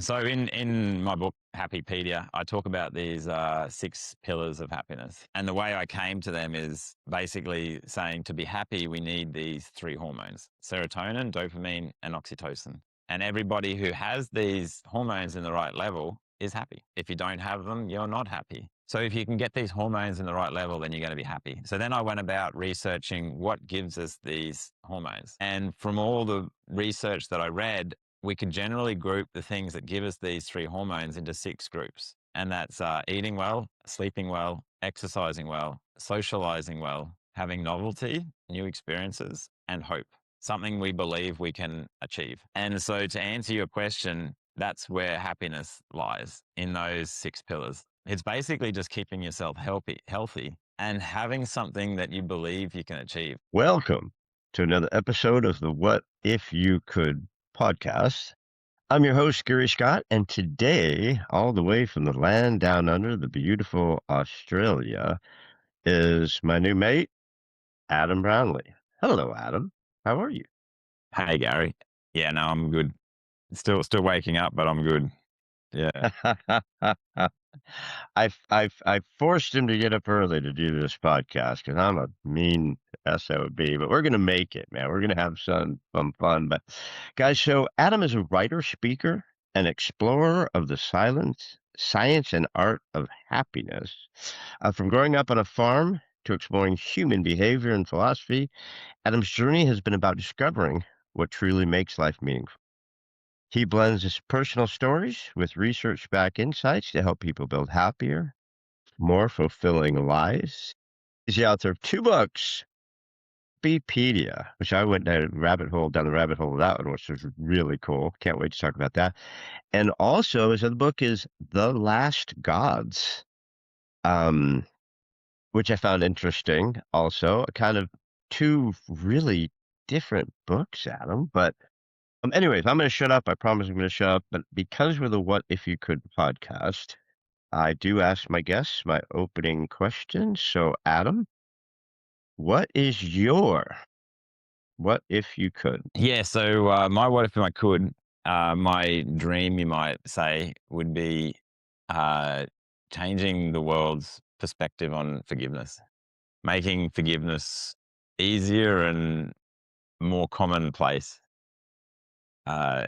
So in my book, Happypedia, I talk about these 6 pillars of happiness. And the way I came to them is basically saying to be happy, we need these 3 hormones: serotonin, dopamine, and oxytocin. And everybody who has these hormones in the right level is happy. If you don't have them, you're not happy. So if you can get these hormones in the right level, then you're going to be happy. So then I went about researching what gives us these hormones. And from all the research that I read, we can generally group the things that give us these 3 hormones into 6 groups. And that's eating well, sleeping well, exercising well, socializing well, having novelty, new experiences, and hope, something we believe we can achieve. And so to answer your question, that's where happiness lies, in those 6 pillars. It's basically just keeping yourself healthy and having something that you believe you can achieve. Welcome to another episode of the What If You Could podcast. I'm your host, Gary Scott, and today, all the way from the land down under, the beautiful Australia, is my new mate, Adam Brownlee. Hello, Adam. How are you? Hey, Gary. Yeah, no, I'm good. Still waking up, but I'm good. Yeah. I forced him to get up early to do this podcast because I'm a mean SOB, but we're gonna make it, man. We're gonna have some fun. But guys, so Adam is a writer, speaker, and explorer of the science and art of happiness. From growing up on a farm to exploring human behavior and philosophy, Adam's journey has been about discovering what truly makes life meaningful. He blends his personal stories with research-backed insights to help people build happier, more fulfilling lives. He's the author of 2 books, Happypedia, which I went down the rabbit hole of that one, which was really cool. Can't wait to talk about that. And also his other book is The Last Gods, um, which I found interesting also. Kind of 2 really different books, Adam, but anyways, I'm going to shut up. I promise I'm going to shut up. But because we're the What If You Could podcast, I do ask my guests my opening question. So, Adam, what is your What If You Could? Yeah. So, my what if I could, my dream, you might say, would be uh, changing the world's perspective on forgiveness, making forgiveness easier and more commonplace. Uh,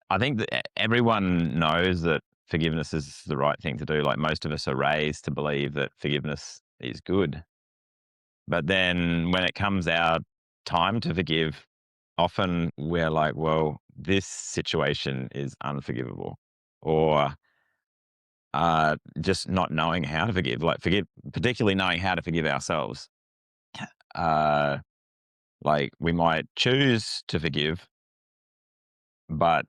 I think that everyone knows that forgiveness is the right thing to do. Like, most of us are raised to believe that forgiveness is good. But then when it comes our time to forgive, often we're like, well, this situation is unforgivable. Or just not knowing how to forgive, particularly knowing how to forgive ourselves. Uh, like, we might choose to forgive, but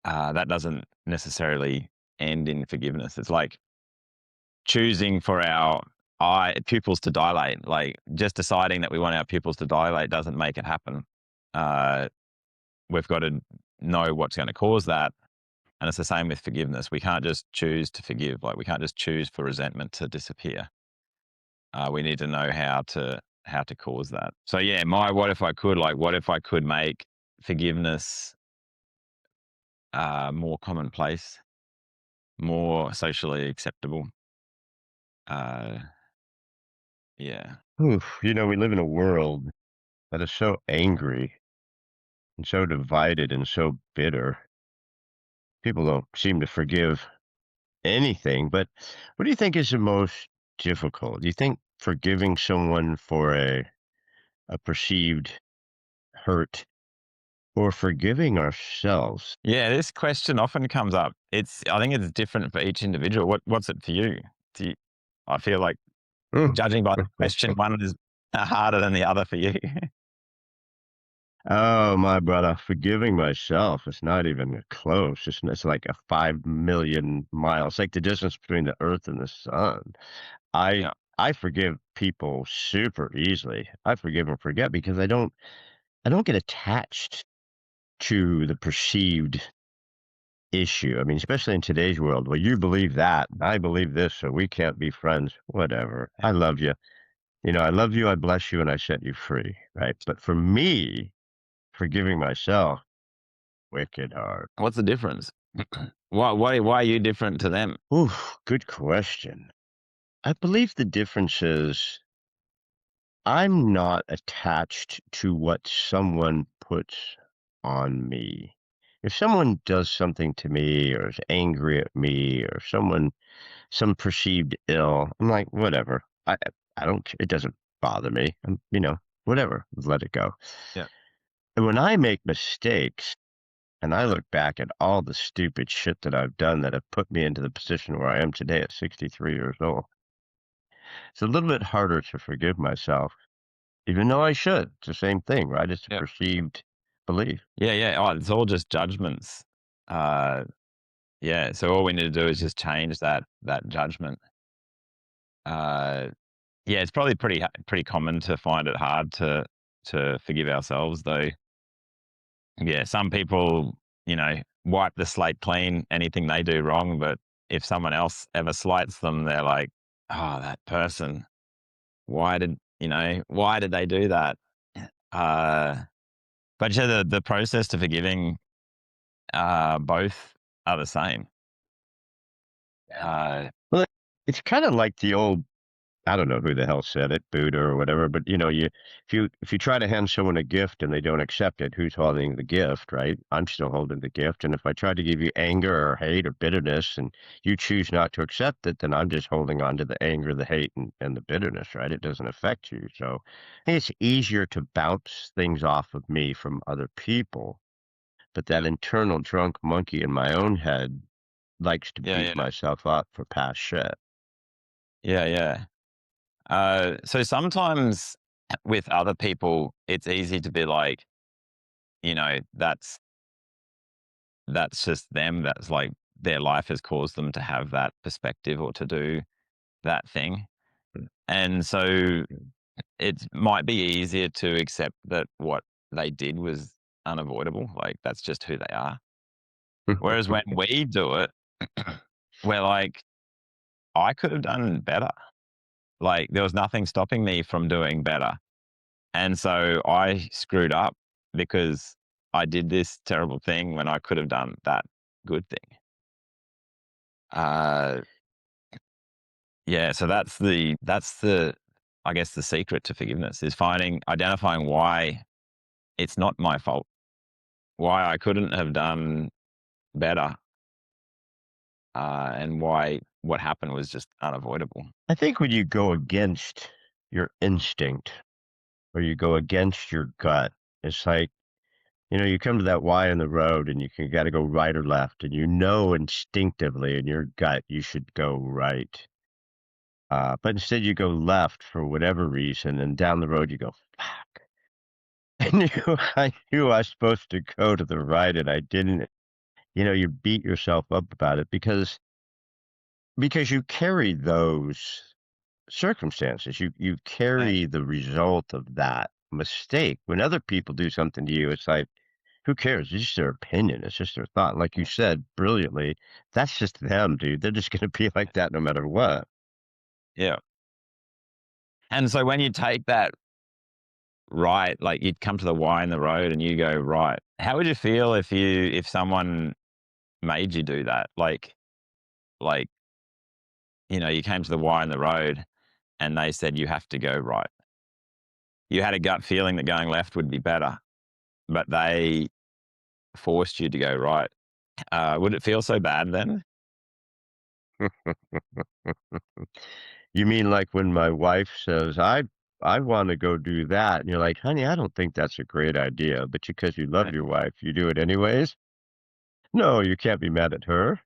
that doesn't necessarily end in forgiveness. It's like choosing for our pupils to dilate. Like, just deciding that we want our pupils to dilate doesn't make it happen. Uh, we've got to know what's going to cause that. And it's the same with forgiveness. We can't just choose to forgive. Like, we can't just choose for resentment to disappear. We need to know how to cause that. So yeah, my what if I could, like, what if I could make forgiveness more commonplace, more socially acceptable. Uh, yeah. Oof, we live in a world that is so angry and so divided and so bitter. People don't seem to forgive anything. But what do you think is the most difficult? Do you think forgiving someone for a perceived hurt or forgiving ourselves? Yeah, this question often comes up. I think it's different for each individual. What's it for you? I feel like, Mm. judging by the question, one is harder than the other for you. Oh, my brother, forgiving myself is not even close. It's like a 5 million miles, like the distance between the earth and the sun. I Yeah. I forgive people super easily. I forgive and forget because I don't get attached to the perceived issue. I mean, especially in today's world, well, you believe that, I believe this, so we can't be friends. Whatever. I love you. I love you, I bless you, and I set you free, right? But for me, forgiving myself, wicked hard. What's the difference? Why are you different to them? Ooh, good question. I believe the difference is I'm not attached to what someone puts on me. If someone does something to me or is angry at me or some perceived ill, I'm like, whatever. I don't, it doesn't bother me. Whatever, let it go. Yeah. And when I make mistakes and I look back at all the stupid shit that I've done that have put me into the position where I am today at 63 years old, it's a little bit harder to forgive myself, even though I should. It's the same thing, right? It's a Yeah. perceived belief. Yeah. Oh, it's all just judgments. Uh, yeah. So all we need to do is just change that judgment. Uh, yeah, it's probably pretty common to find it hard to forgive ourselves, though. Yeah, some people, wipe the slate clean, anything they do wrong, but if someone else ever slights them, they're like, "Oh, that person, why did they do that?" Uh, but yeah, the process to forgiving, both are the same. Uh, Well, it's kind of like the old, I don't know who the hell said it, Buddha or whatever, but if you try to hand someone a gift and they don't accept it, who's holding the gift, right? I'm still holding the gift. And if I try to give you anger or hate or bitterness and you choose not to accept it, then I'm just holding on to the anger, the hate, and the bitterness, right? It doesn't affect you. So I think it's easier to bounce things off of me from other people. But that internal drunk monkey in my own head likes to yeah, beat yeah, myself up for past shit. yeah, yeah. So sometimes with other people, it's easy to be like, that's just them. That's like their life has caused them to have that perspective or to do that thing. And so it might be easier to accept that what they did was unavoidable. Like that's just who they are. Whereas when we do it, we're like, I could have done better. Like there was nothing stopping me from doing better. And so I screwed up because I did this terrible thing when I could have done that good thing. Uh, yeah, so that's the I guess the secret to forgiveness is identifying why it's not my fault, why I couldn't have done better, and why what happened was just unavoidable. I think when you go against your instinct or you go against your gut, it's like, you come to that Y in the road and you can got to go right or left, and instinctively in your gut you should go right. But instead you go left for whatever reason, and down the road you go, fuck. I knew I was supposed to go to the right and I didn't. You beat yourself up about it because you carry those circumstances. You Right. carry the result of that mistake. When other people do something to you, it's like, who cares? It's just their opinion. It's just their thought. Like you said brilliantly, that's just them, dude. They're just going to be like that no matter what. Yeah. And so when you take that right, like you'd come to the Y in the road and you go right, how would you feel if someone made you do that? Like, you came to the Y in the road and they said you have to go right. You had a gut feeling that going left would be better, but they forced you to go right. Would it feel so bad then? You mean like when my wife says, I want to go do that. And you're like, honey, I don't think that's a great idea. But because you love your wife, you do it anyways. No, you can't be mad at her.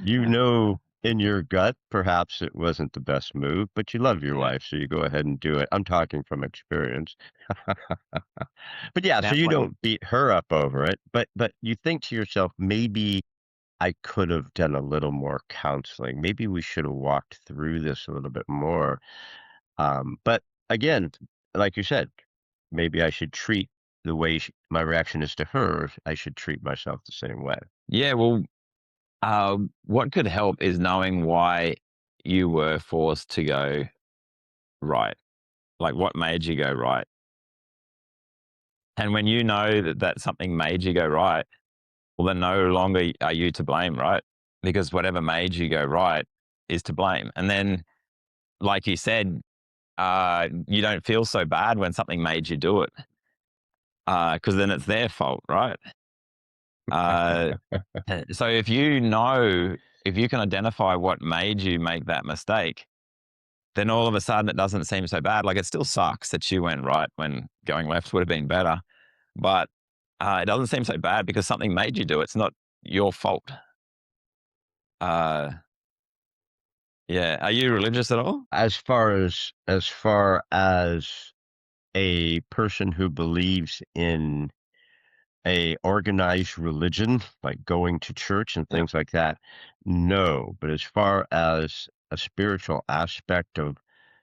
You know in your gut, perhaps it wasn't the best move, but you love your Yeah. wife, so you go ahead and do it. I'm talking from experience. But yeah, so Now, you when don't beat her up over it, but you think to yourself, maybe I could have done a little more counseling. Maybe we should have walked through this a little bit more. But again, like you said, maybe I should treat the way my reaction is to her, I should treat myself the same way. yeah, well, what could help is knowing why you were forced to go right. Like what made you go right? And when you know that something made you go right, well, then no longer are you to blame, right? Because whatever made you go right is to blame. And then, like you said, you don't feel so bad when something made you do it, because then it's their fault, right? Uh, so if you can identify what made you make that mistake, then all of a sudden it doesn't seem so bad. Like, it still sucks that you went right when going left would have been better, but it doesn't seem so bad because something made you do it. It's not your fault. Uh, yeah. Are you religious at all? As far as a person who believes in a organized religion, like going to church and Yeah. things like that, no. But as far as a spiritual aspect of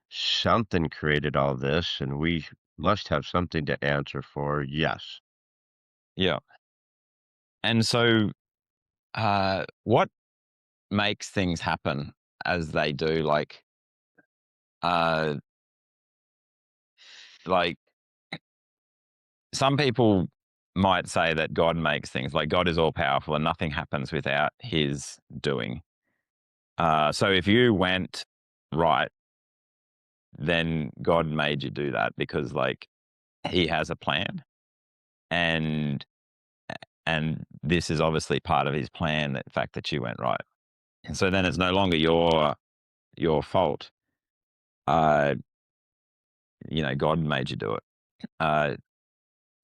something created all this and we must have something to answer for, yes. Yeah. And so, what makes things happen as they do? Uh, like some people might say that God makes things, like God is all powerful and nothing happens without his doing. So if you went right, then God made you do that because like he has a plan, and this is obviously part of his plan, the fact that you went right. And so then it's no longer your fault. Uh, God made you do it. Uh,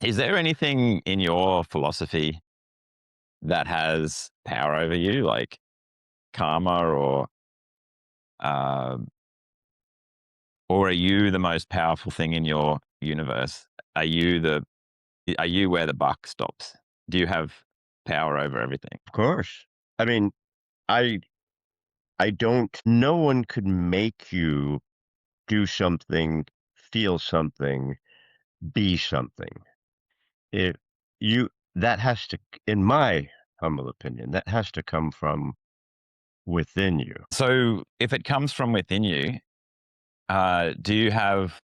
is there anything in your philosophy that has power over you, like karma, uh, or are you the most powerful thing in your universe? Are you where the buck stops? Do you have power over everything? Of course. I mean, I I don't no one could make you do something, feel something, be something. It you that has to, in my humble opinion, that has to come from within you. So if it comes from within you, do you have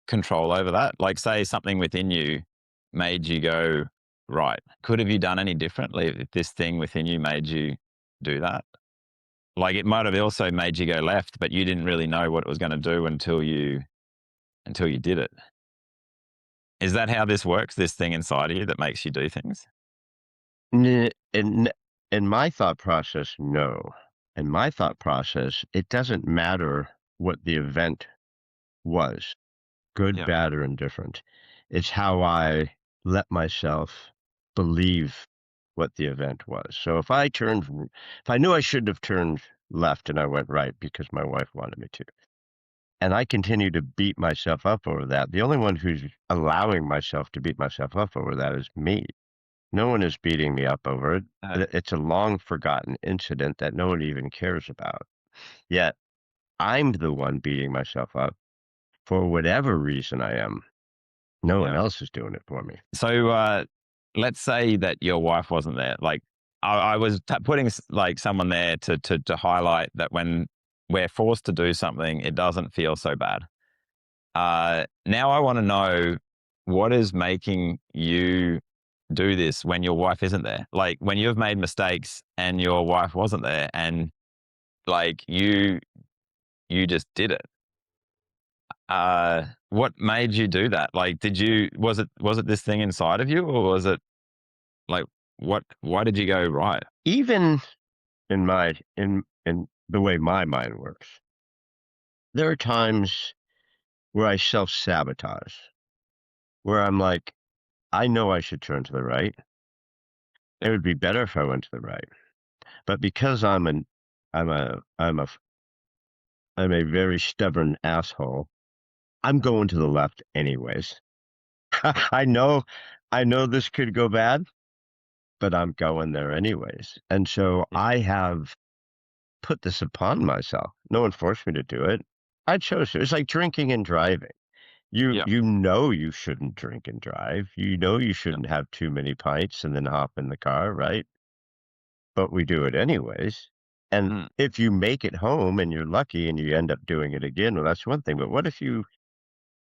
control over that? Like, say something within you made you go right. Could have you done any differently if this thing within you made you do that? Like, it might have also made you go left, but you didn't really know what it was going to do until you did it. Is that how this works? This thing inside of you that makes you do things? In my thought process, no. In my thought process, it doesn't matter what the event was, good, Yeah. bad, or indifferent. It's how I let myself believe what the event was. So if I knew I shouldn't have turned left and I went right because my wife wanted me to, and I continue to beat myself up over that, the only one who's allowing myself to beat myself up over that is me. No one is beating me up over it. It's a long forgotten incident that no one even cares about. Yet I'm the one beating myself up for whatever reason I am. No one Yeah. else is doing it for me. So let's say that your wife wasn't there. Like, I was putting like someone there to highlight that when we're forced to do something, it doesn't feel so bad. Now I want to know what is making you do this when your wife isn't there. Like, when you've made mistakes and your wife wasn't there, and like you just did it. What made you do that? Like, was it this thing inside of you, or was it like why did you go right? Even in the way my mind works, there are times where I self-sabotage, where I'm like, I know I should turn to the right. It would be better if I went to the right. But because I'm a I'm a I'm a very stubborn asshole, I'm going to the left anyways. I know I know this could go bad, but I'm going there anyways. And so Yeah. I have put this upon myself. No one forced me to do it. I chose to. It's like drinking and driving. Yeah. You know you shouldn't drink and drive. You know you Yeah. shouldn't have too many pints and then hop in the car, right? But we do it anyways. And Mm. if you make it home and you're lucky and you end up doing it again, well, that's one thing. But what if you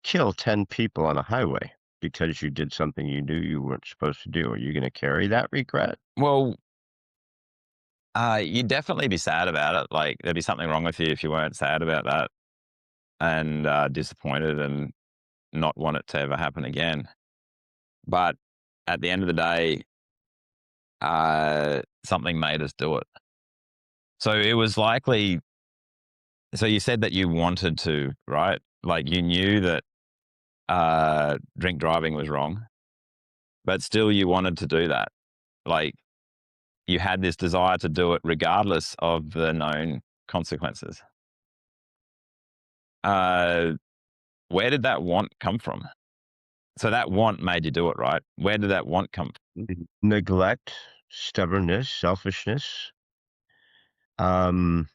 kill 10 people on a highway? because you did something you knew you weren't supposed to do? Are you going to carry that regret? Well, you'd definitely be sad about it. Like there'd be something wrong with you if you weren't sad about that and disappointed and not want it to ever happen again. But at the end of the day, something made us do it. So it was likely. So you said that you wanted to, right? Like you knew that drink driving was wrong, but still you wanted to do that. Like you had this desire to do it regardless of the known consequences. Where did that want come from? So that want made you do it, right? Where did that want come from? Neglect, stubbornness, selfishness. Um,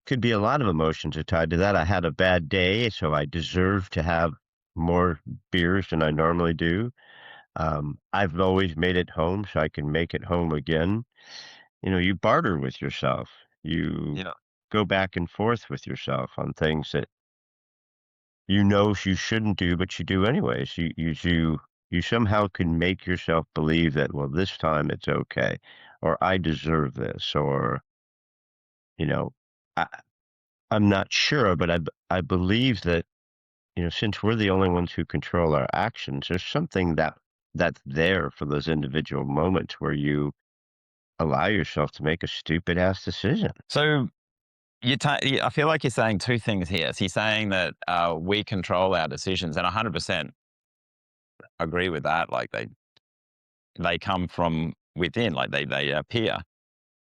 could be a lot of emotions are tied to that. I had a bad day, so I deserve to have more beers than I normally do. I've always made it home, so I can make it home again. You barter with yourself. You Yeah. go back and forth with yourself on things that you shouldn't do, but you do anyways. You somehow can make yourself believe that, well, this time it's okay, or I deserve this, or you know, I, I'm not sure, but I believe that since we're the only ones who control our actions, there's something that's there for those individual moments where you allow yourself to make a stupid ass decision. So I feel like you're saying two things here. So you're saying that we control our decisions, and 100% agree with that. Like they come from within, like they appear.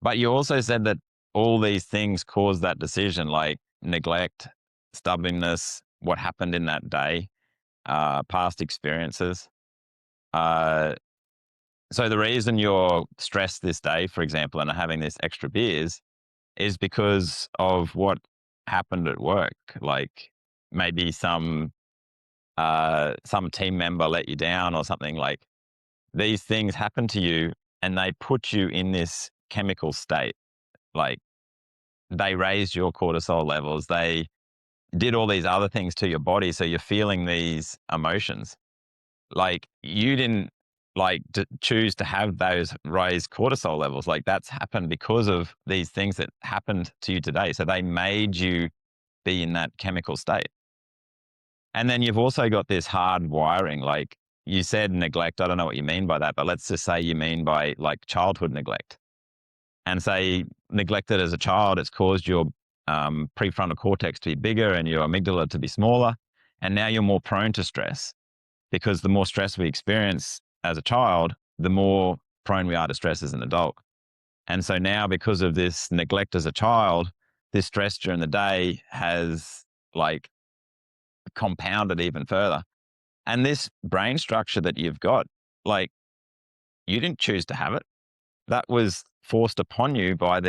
But you also said that all these things cause that decision, like neglect, stubbornness, what happened in that day, past experiences. So the reason you're stressed this day, for example, and are having this extra beers is because of what happened at work. Like maybe some team member let you down or something. Like these things happen to you and they put you in this chemical state. Like they raised your cortisol levels. They did all these other things to your body. So you're feeling these emotions. Like you didn't choose to have those raised cortisol levels. Like that's happened because of these things that happened to you today. So they made you be in that chemical state. And then you've also got this hard wiring. Like you said neglect. I don't know what you mean by that, but let's just say you mean by like childhood neglect. And say neglected as a child, it's caused your prefrontal cortex to be bigger and your amygdala to be smaller. And now you're more prone to stress because the more stress we experience as a child, the more prone we are to stress as an adult. And so now, because of this neglect as a child, this stress during the day has like compounded even further. And this brain structure that you've got, like you didn't choose to have it. That was forced upon you by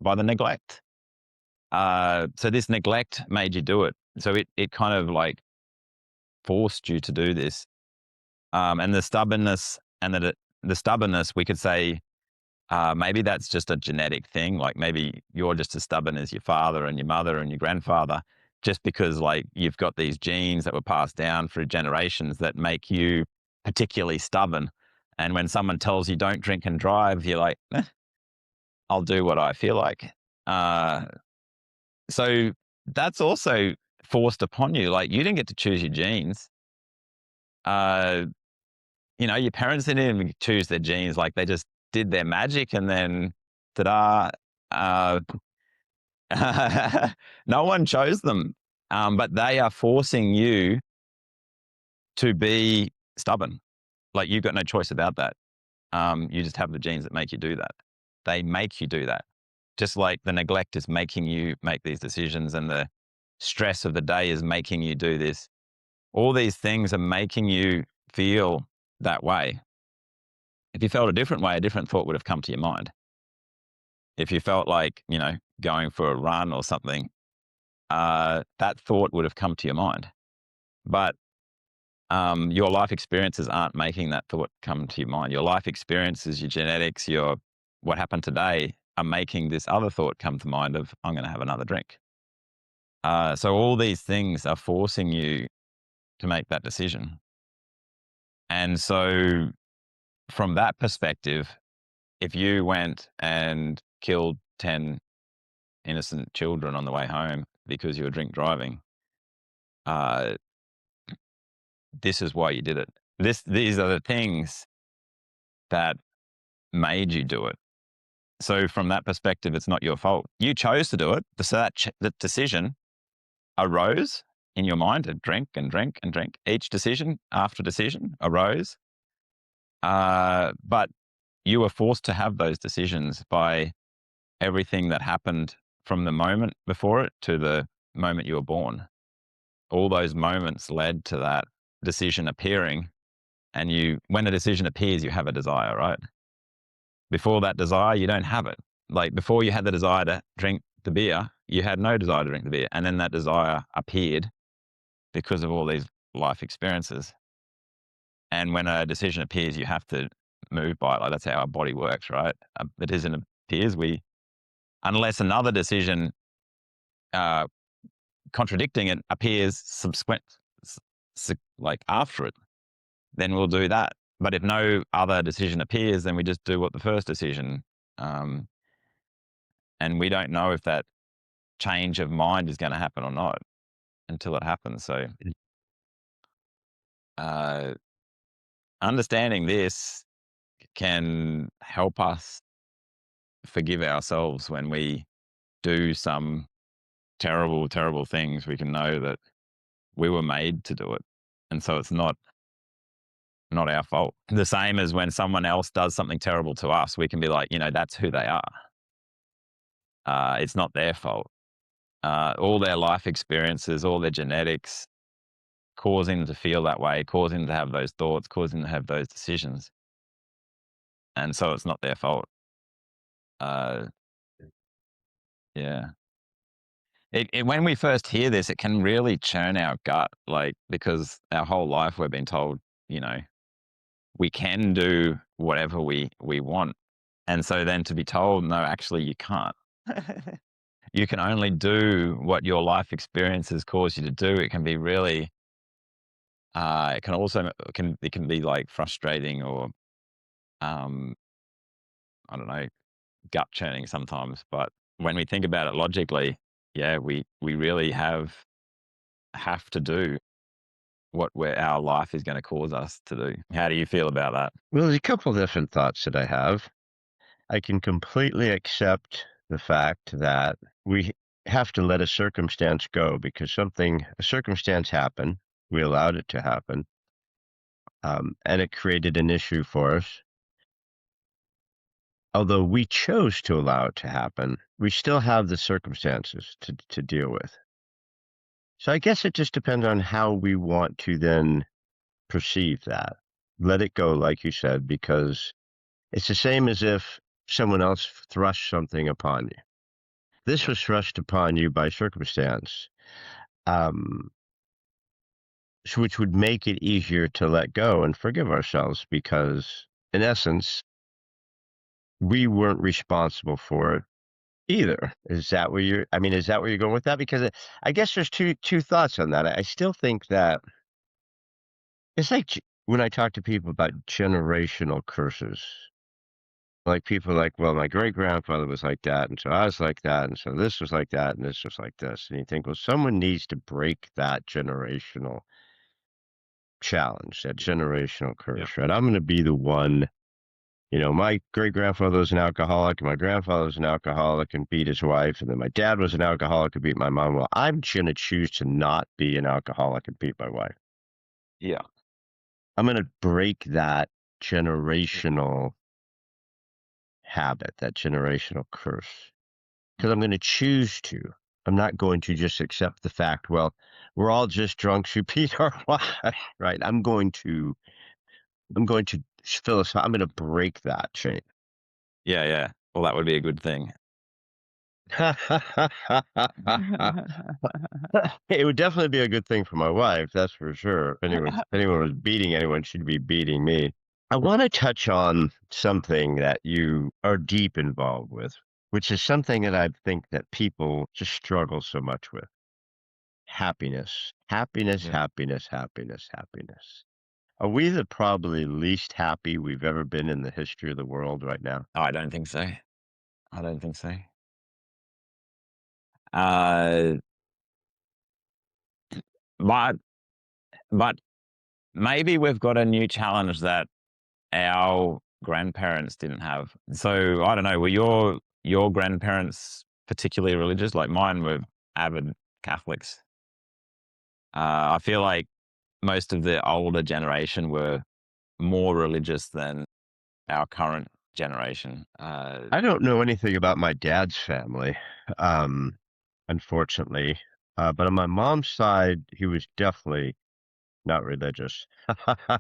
by the neglect. So this neglect made you do it. So it kind of like forced you to do this. And the stubbornness the stubbornness, we could say, maybe that's just a genetic thing. Like maybe you're just as stubborn as your father and your mother and your grandfather, just because like you've got these genes that were passed down through generations that make you particularly stubborn. And when someone tells you don't drink and drive, you're like, I'll do what I feel like. Uh, so that's also forced upon you. Like you didn't get to choose your genes. Uh, your parents didn't even choose their genes. Like they just did their magic and then ta-da. Uh, no one chose them. But they are forcing you to be stubborn. Like you've got no choice about that. You just have the genes that make you do that. They make you do that. Just like the neglect is making you make these decisions and the stress of the day is making you do this. All these things are making you feel that way. If you felt a different way, a different thought would have come to your mind. If you felt like, going for a run or something, that thought would have come to your mind. But your life experiences aren't making that thought come to your mind. Your life experiences, your genetics, your what happened today are making this other thought come to mind of, I'm going to have another drink. So all these things are forcing you to make that decision. And so from that perspective, if you went and killed 10 innocent children on the way home because you were drink driving, this is why you did it. These are the things that made you do it. So from that perspective, it's not your fault. You chose to do it. So that decision arose in your mind to drink and drink and drink. Each decision after decision arose. But you were forced to have those decisions by everything that happened from the moment before it to the moment you were born. All those moments led to that decision appearing. And when a decision appears, you have a desire, right? Before that desire, you don't have it. Like before you had the desire to drink the beer, you had no desire to drink the beer. And then that desire appeared because of all these life experiences. And when a decision appears, you have to move by it. Like that's how our body works, right? The decision appears, unless another decision contradicting it appears subsequent, like after it, then we'll do that. But if no other decision appears, then we just do what the first decision. And we don't know if that change of mind is going to happen or not until it happens. So understanding this can help us forgive ourselves when we do some terrible, terrible things. We can know that we were made to do it. And so it's not our fault. The same as when someone else does something terrible to us, we can be like, that's who they are. It's not their fault. All their life experiences, all their genetics, causing them to feel that way, causing them to have those thoughts, causing them to have those decisions. And so it's not their fault. Yeah. When we first hear this, it can really churn our gut, because our whole life we've been told, we can do whatever we want. And so then to be told, no, actually you can't. You can only do what your life experiences cause you to do. It can be really, it can be like frustrating or, I don't know, gut churning sometimes. But when we think about it logically, yeah, we really have to do what our life is going to cause us to do. How do you feel about that? Well, there's a couple of different thoughts that I have. I can completely accept the fact that we have to let a circumstance go because a circumstance happened. We allowed it to happen. And it created an issue for us. Although we chose to allow it to happen, we still have the circumstances to deal with. So I guess it just depends on how we want to then perceive that. Let it go, like you said, because it's the same as if someone else thrust something upon you. This was thrust upon you by circumstance, which would make it easier to let go and forgive ourselves because, in essence, we weren't responsible for it either. Is that where you're going with that? Because I guess there's two thoughts on that. I still think that it's like when I talk to people about generational curses, like people are like, well, my great grandfather was like that, and so I was like that, and so this was like that, and this was like this. And you think, well, someone needs to break that generational challenge, that generational curse, right? I'm going to be the one. My great grandfather was an alcoholic, and my grandfather was an alcoholic and beat his wife, and then my dad was an alcoholic and beat my mom. Well, I'm going to choose to not be an alcoholic and beat my wife. Yeah. I'm going to break that generational habit, that generational curse, because I'm going to choose to. I'm not going to just accept the fact, well, we're all just drunks who beat our wife, right? I'm going to I'm going to break that chain. Yeah. Well, that would be a good thing. It would definitely be a good thing for my wife, that's for sure. If anyone was beating anyone, she'd be beating me. I want to touch on something that you are deep involved with, which is something that I think that people just struggle so much with. happiness, happiness, Yeah. happiness, happiness, happiness. Are we the probably least happy we've ever been in the history of the world right now? I don't think so. I don't think so. Uh, but but maybe we've got a new challenge that our grandparents didn't have. So I don't know. Were your grandparents particularly religious? Like mine were avid Catholics. I feel like most of the older generation were more religious than our current generation. I don't know anything about my dad's family, um, unfortunately. But on my mom's side, he was definitely not religious,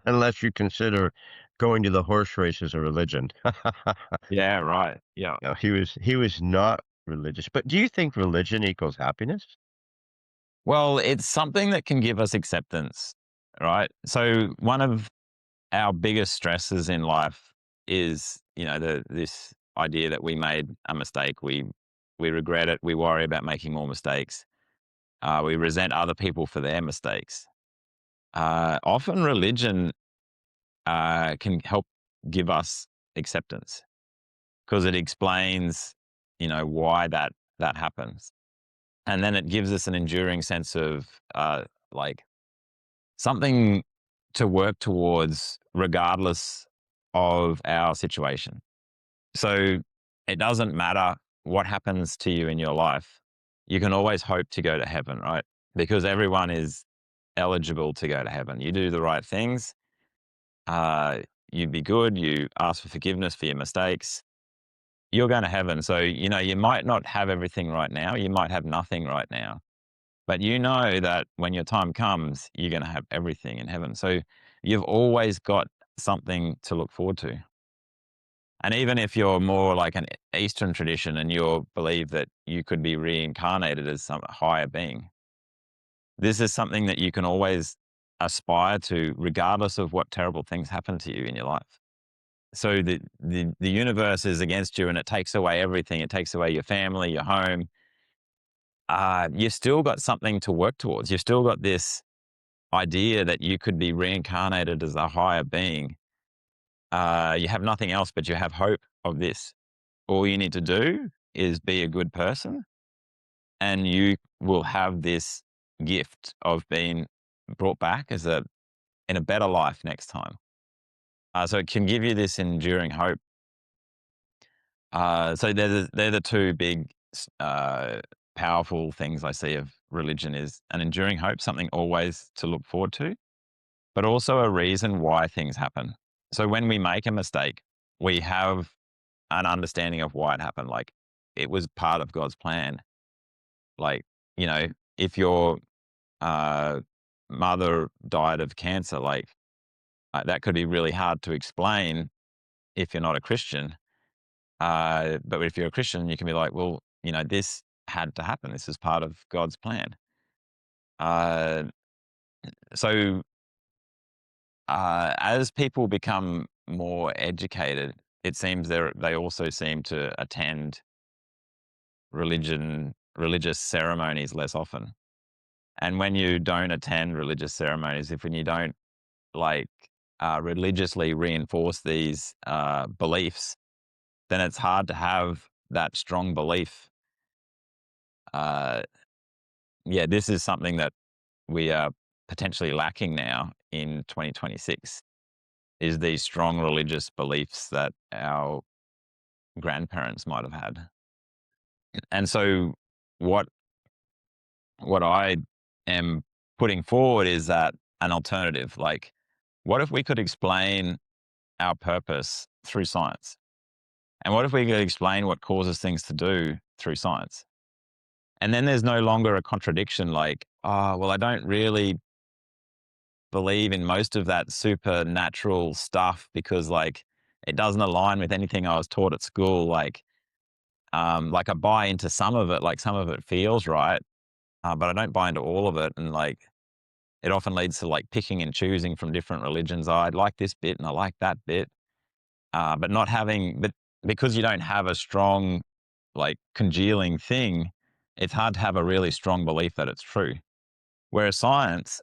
unless you consider going to the horse races a religion. Yeah, right. Yeah. No, he was not religious. But do you think religion equals happiness? Well, it's something that can give us acceptance, right? So one of our biggest stresses in life is, this idea that we made a mistake. We regret it. We worry about making more mistakes. We resent other people for their mistakes. Often religion can help give us acceptance because it explains, why that happens, and then it gives us an enduring sense of like something to work towards, regardless of our situation. So it doesn't matter what happens to you in your life. You can always hope to go to heaven, right? Because everyone is eligible to go to heaven. You do the right things. Uh, you be good. You ask for forgiveness for your mistakes. You're going to heaven. So, you might not have everything right now. You might have nothing right now. But you know that when your time comes, you're going to have everything in heaven. So you've always got something to look forward to. And even if you're more like an Eastern tradition and you believe that you could be reincarnated as some higher being, this is something that you can always aspire to, regardless of what terrible things happen to you in your life. So the universe is against you and it takes away everything. It takes away your family, your home. You've still got something to work towards. You've still got this idea that you could be reincarnated as a higher being. You have nothing else, but you have hope of this. All you need to do is be a good person, and you will have this gift of being brought back in a better life next time. So it can give you this enduring hope. So they're the two big, powerful things I see of religion: is an enduring hope, something always to look forward to, but also a reason why things happen. So when we make a mistake, we have an understanding of why it happened. Like, it was part of God's plan. Like, you know, if your uh, mother died of cancer, like, that could be really hard to explain if you're not a Christian. But if you're a Christian, you can be like, well, this had to happen. This is part of God's plan. Uh, so as people become more educated, it seems they also seem to attend religious ceremonies less often. And when you don't attend religious ceremonies, when you don't like religiously reinforce these beliefs, then it's hard to have that strong belief. Uh, yeah, this is something that we are potentially lacking now in 2026, is these strong religious beliefs that our grandparents might have had. And so what I am putting forward is that an alternative. Like, what if we could explain our purpose through science? And what if we could explain what causes things to do through science? And then there's no longer a contradiction like, oh, well, I don't really believe in most of that supernatural stuff because, like, it doesn't align with anything I was taught at school. Like I buy into some of it, like some of it feels right, but I don't buy into all of it. And like, it often leads to like picking and choosing from different religions. I like this bit and I like that bit, but not having, but because you don't have a strong, like, congealing thing, it's hard to have a really strong belief that it's true. Whereas science,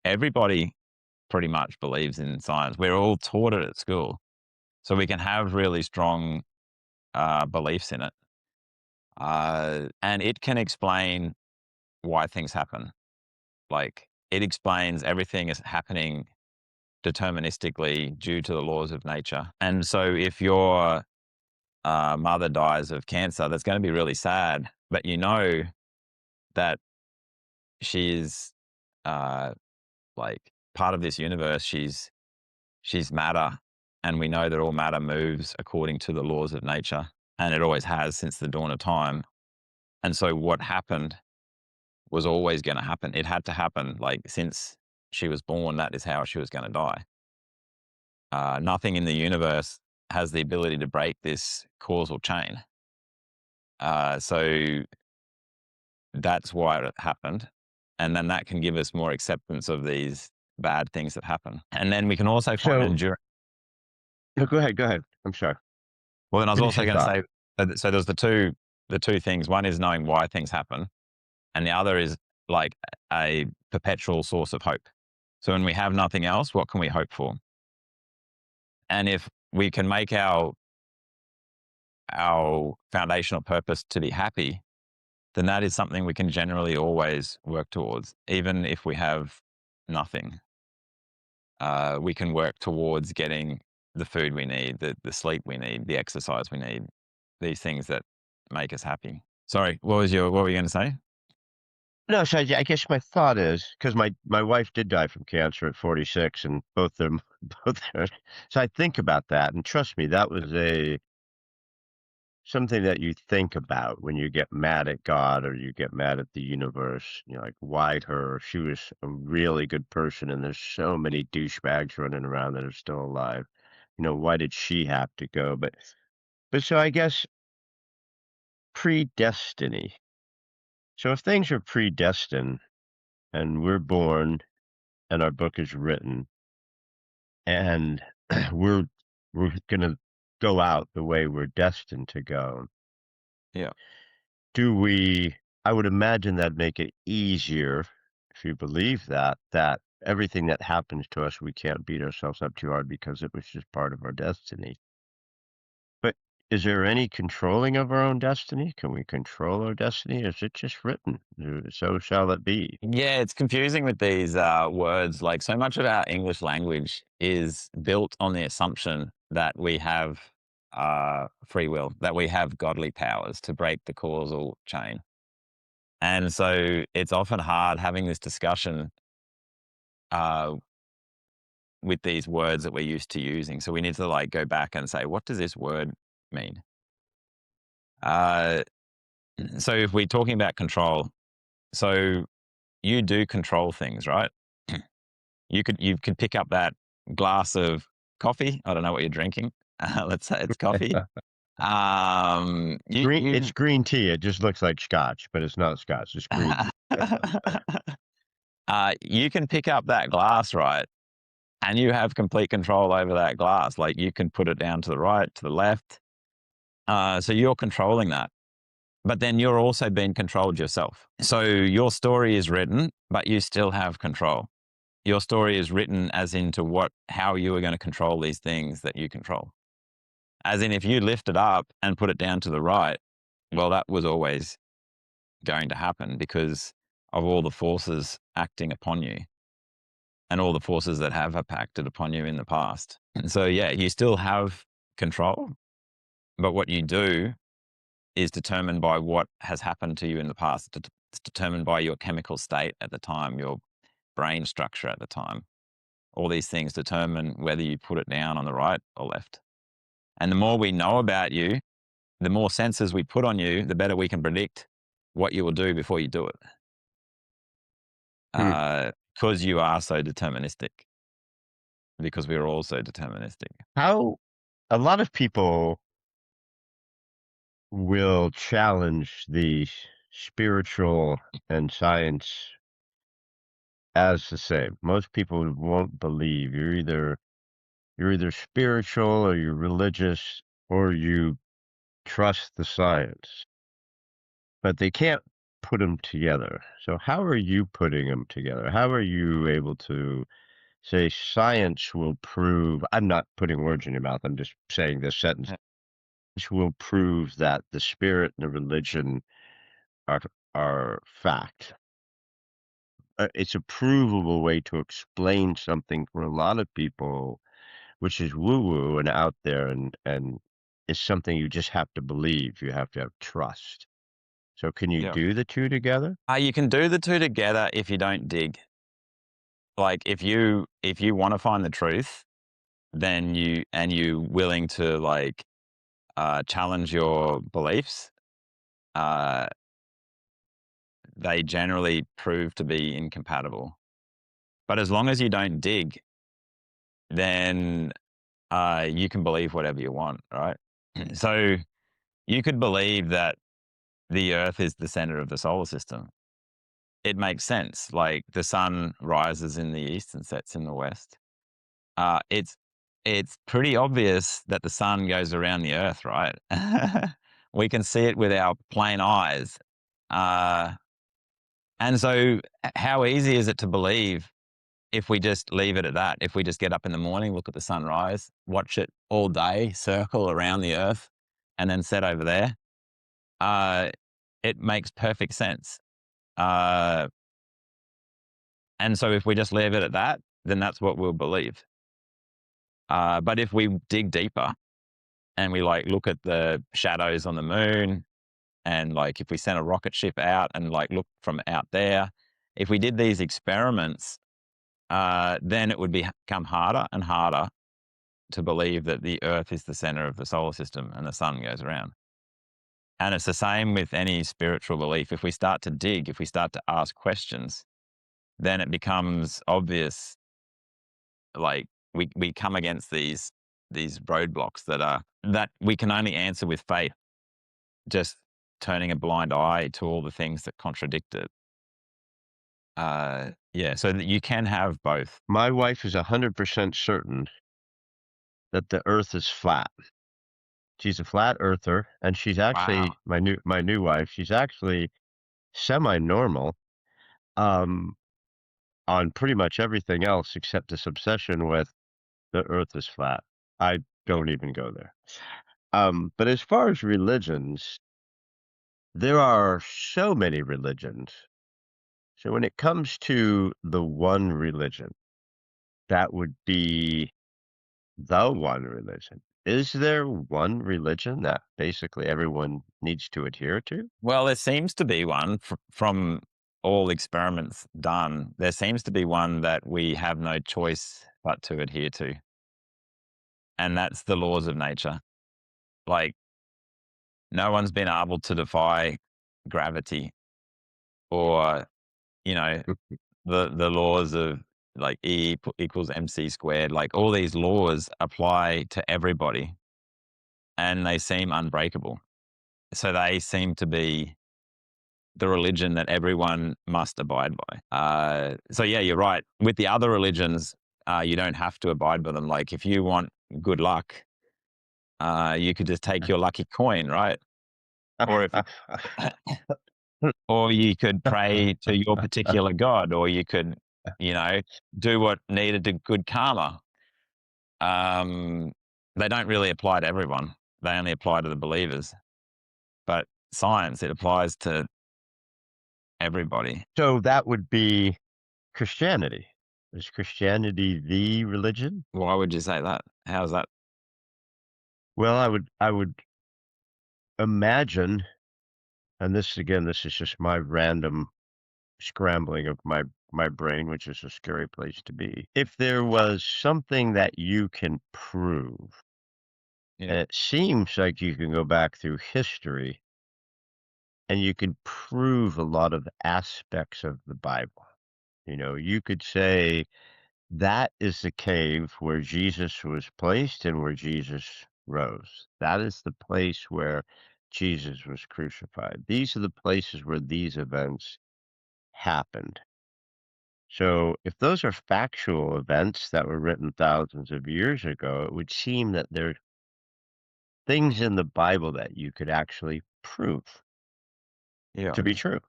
everybody pretty much believes in science. We're all taught it at school. So we can have really strong beliefs in it. And it can explain why things happen. Like, it explains everything is happening deterministically due to the laws of nature. And so if your mother dies of cancer, that's going to be really sad, but you know that she is like part of this universe. She's matter, and we know that all matter moves according to the laws of nature, and it always has since the dawn of time. And so what happened was always going to happen. It had to happen. Like, since she was born, that is how she was going to die. Nothing in the universe has the ability to break this causal chain. So that's why it happened. And then that can give us more acceptance of these bad things that happen. And then we can also find endurance. No, go ahead. I'm sorry. Well, then I was Finish also your going to thought. say, so there's the two things. One is knowing why things happen, and the other is like a perpetual source of hope. So when we have nothing else, what can we hope for? And if we can make our foundational purpose to be happy, then that is something we can generally always work towards, even if we have nothing. We can work towards getting the food we need, the sleep we need, the exercise we need, these things that make us happy. Sorry, what were you going to say? No, so I guess my thought is, because my wife did die from cancer at 46, and both them, both. So I think about that, and trust me, that was something that you think about when you get mad at God or you get mad at the universe. You know, like, why her? She was a really good person, and there's so many douchebags running around that are still alive. You know, why did she have to go? But so I guess predestiny. So if things are predestined and we're born and our book is written and we're gonna go out the way we're destined to go, Yeah. do we, I would imagine that'd make it easier, if you believe that everything that happens to us, we can't beat ourselves up too hard because it was just part of our destiny. But is there any controlling of our own destiny? Can we control our destiny? Is it just written? So shall it be? Yeah, it's confusing with these words. Like, so much of our English language is built on the assumption that we have free will, that we have godly powers to break the causal chain. And so it's often hard having this discussion uh, with these words that we're used to using. So we need to like go back and say, what does this word mean? So if we're talking about control, so you do control things, right? You could pick up that glass of coffee. I don't know what you're drinking. Let's say it's coffee. It's green tea. It just looks like scotch, but it's not scotch. It's green tea. You can pick up that glass, right? And you have complete control over that glass. Like, you can put it down to the right, to the left. So you're controlling that. But then you're also being controlled yourself. So your story is written, but you still have control. Your story is written as into how you are going to control these things that you control. As in, if you lift it up and put it down to the right, well, that was always going to happen because of all the forces acting upon you and all the forces that have acted upon you in the past. And so, yeah, you still have control, but what you do is determined by what has happened to you in the past. It's determined by your chemical state at the time, your brain structure at the time. All these things determine whether you put it down on the right or left. And the more we know about you, the more sensors we put on you, the better we can predict what you will do before you do it. Because you are so deterministic. Because we are all so deterministic. How a lot of people will challenge the spiritual and science as the same. Most people won't believe you're either spiritual or you're religious or you trust the science. But they can't put them together. So how are you putting them together? How are you able to say science will prove, I'm not putting words in your mouth, I'm just saying this sentence, will prove that the spirit and the religion are are fact. It's a provable way to explain something for a lot of people, which is woo woo and out there, and it's something you just have to believe. You have to have trust. So, can you Yeah. do the two together? You can do the two together if you don't dig. Like if you want to find the truth, then you willing to like challenge your beliefs, uh, they generally prove to be incompatible. But as long as you don't dig, then you can believe whatever you want, right? So you could believe that the Earth is the center of the solar system. It makes sense. Like the sun rises in the east and sets in the west. Uh, it's it's pretty obvious that the sun goes around the Earth, right? We can see it with our plain eyes. Uh, and so, how easy is it to believe if we just leave it at that? If we just get up in the morning, look at the sunrise, watch it all day, circle around the Earth, and then set over there? Uh, it makes perfect sense. Uh, and so, if we just leave it at that, then that's what we'll believe. But if we dig deeper and we like look at the shadows on the moon, and like if we sent a rocket ship out and like look from out there, if we did these experiments, then it would become harder and harder to believe that the Earth is the center of the solar system and the sun goes around. And it's the same with any spiritual belief. If we start to dig, if we start to ask questions, then it becomes obvious. Like we come against these roadblocks that we can only answer with faith, just turning a blind eye to all the things that contradict it. Yeah, so that you can have both. My wife is 100% certain that the Earth is flat. She's a flat earther, and she's Wow. actually my new wife. She's actually semi-normal um, on pretty much everything else except this obsession with the Earth is flat. I don't even go there. But as far as religions, there are so many religions. So when it comes to the one religion, that would be the one religion. Is there one religion that basically everyone needs to adhere to? Well, there seems to be one from all experiments done. There seems to be one that we have no choice but to adhere to, and that's the laws of nature. Like, no one's been able to defy gravity or, you know, the laws of like equals MC squared. Like, all these laws apply to everybody and they seem unbreakable. So they seem to be the religion that everyone must abide by. So yeah, you're right. With the other religions, you don't have to abide by them. Like if you want good luck, you could just take your lucky coin, right? Or if, or you could pray to your particular god, or you could, you know, do what needed to good karma. Um, they don't really apply to everyone. They only apply to the believers. But science, it applies to everybody. So that would be Christianity. Is Christianity the religion? Why would you say that? How's that? Well, I would imagine, and this is just my random scrambling of my brain, which is a scary place to be. If there was something that you can prove, Yeah. and it seems like you can go back through history and you can prove a lot of aspects of the Bible. You could say that is the cave where Jesus was placed and where Jesus rose. That is the place where Jesus was crucified. These are the places where these events happened. So, if those are factual events that were written thousands of years ago, it would seem that there are things in the Bible that you could actually prove Yeah. to be true.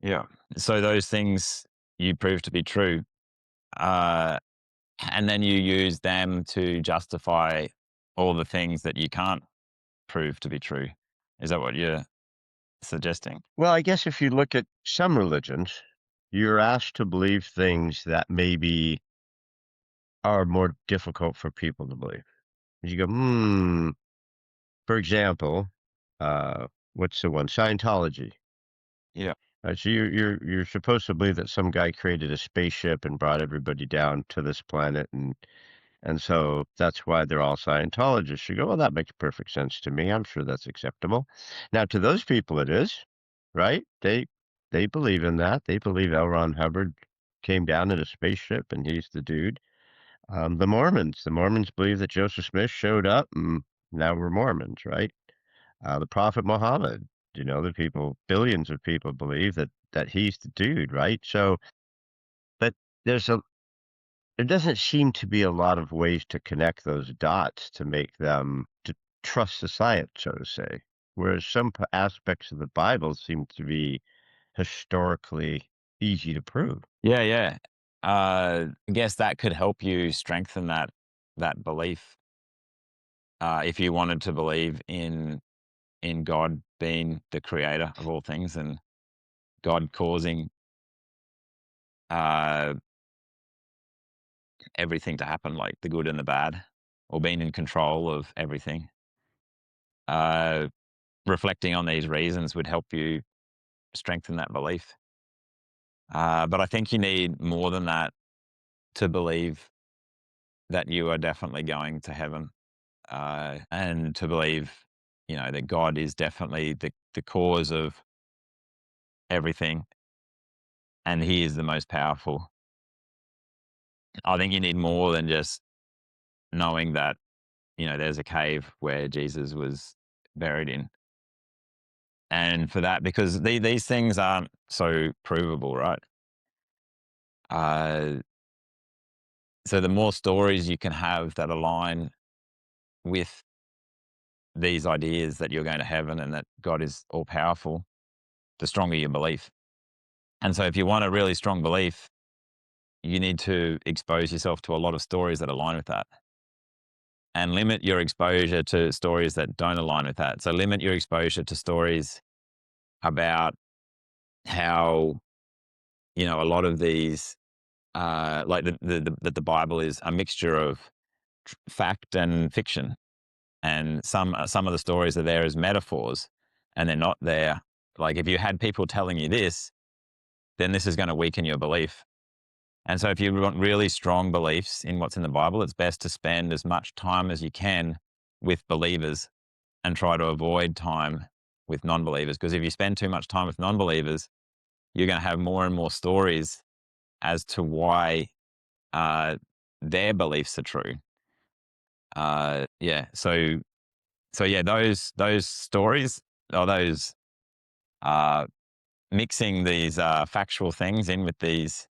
Yeah. So those things you prove to be true, uh, and then you use them to justify all the things that you can't prove to be true. Is that what you're suggesting? Well, I guess if you look at some religions, you're asked to believe things that maybe are more difficult for people to believe. You go, for example, what's the one? Scientology. Yeah. So you're supposed to believe that some guy created a spaceship and brought everybody down to this planet, and so that's why they're all Scientologists. You go, well, that makes perfect sense to me. I'm sure that's acceptable. Now, to those people, it is, right? They believe in that. They believe L. Ron Hubbard came down in a spaceship and he's the dude. The Mormons believe that Joseph Smith showed up and now we're Mormons, right? The Prophet Muhammad, the people, billions of people believe that he's the dude, right? So, but there's a there doesn't seem to be a lot of ways to connect those dots to make them to trust the science, so to say. Whereas some aspects of the Bible seem to be historically easy to prove. Yeah, yeah. I guess that could help you strengthen that belief. If you wanted to believe in God being the creator of all things and God causing uh, everything to happen, like the good and the bad, or being in control of everything. Uh, Reflecting on these reasons would help you strengthen that belief. But I think you need more than that to believe that you are definitely going to heaven, and to believe, that God is definitely the cause of everything, and He is the most powerful. I think you need more than just knowing that, there's a cave where Jesus was buried in. And for that, because these things aren't so provable, right? Uh, so the more stories you can have that align with these ideas that you're going to heaven and that God is all powerful, the stronger your belief. And so if you want a really strong belief, you need to expose yourself to a lot of stories that align with that, and limit your exposure to stories that don't align with that. So limit your exposure to stories about how, a lot of these, like the Bible is a mixture of fact and fiction, and some of the stories are there as metaphors, and they're not there. Like if you had people telling you this, then this is going to weaken your belief. And so if you want really strong beliefs in what's in the Bible, it's best to spend as much time as you can with believers and try to avoid time with non-believers. Because if you spend too much time with non-believers, you're going to have more and more stories as to why their beliefs are true. Yeah. So yeah, those stories, or those uh, mixing these factual things in with these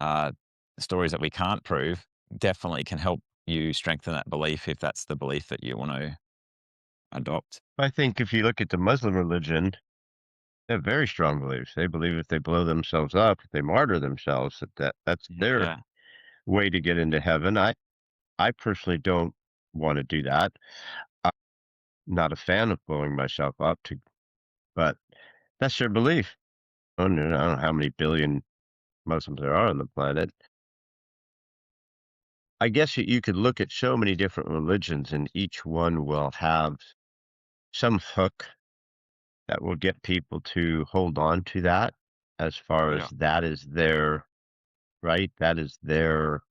uh, stories that we can't prove, definitely can help you strengthen that belief if that's the belief that you want to adopt. I think if you look at the Muslim religion, they have very strong beliefs. They believe if they blow themselves up, if they martyr themselves, that's their Yeah. way to get into heaven. I personally don't want to do that. I'm not a fan of blowing myself up but that's their belief. I don't know how many billion Muslims there are on the planet. I guess that you could look at so many different religions and each one will have some hook that will get people to hold on to that as far as Yeah. that is their right. That is their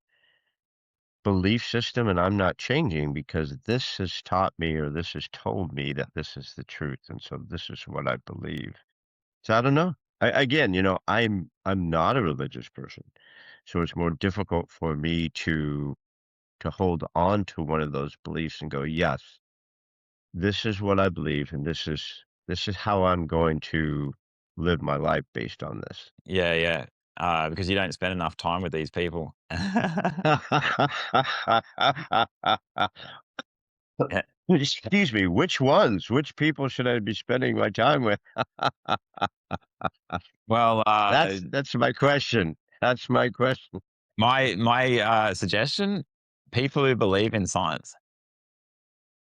belief system. And I'm not changing because this has taught me or this has told me that this is the truth. And so this is what I believe. So I don't know. Again, I'm not a religious person. So it's more difficult for me to hold on to one of those beliefs and go, yes, this is what I believe, and this is how I'm going to live my life based on this. Yeah. Yeah. Because you don't spend enough time with these people. Yeah, Excuse me, which ones? Which people should I be spending my time with? Well, That's my question. That's my question. my suggestion: people who believe in science.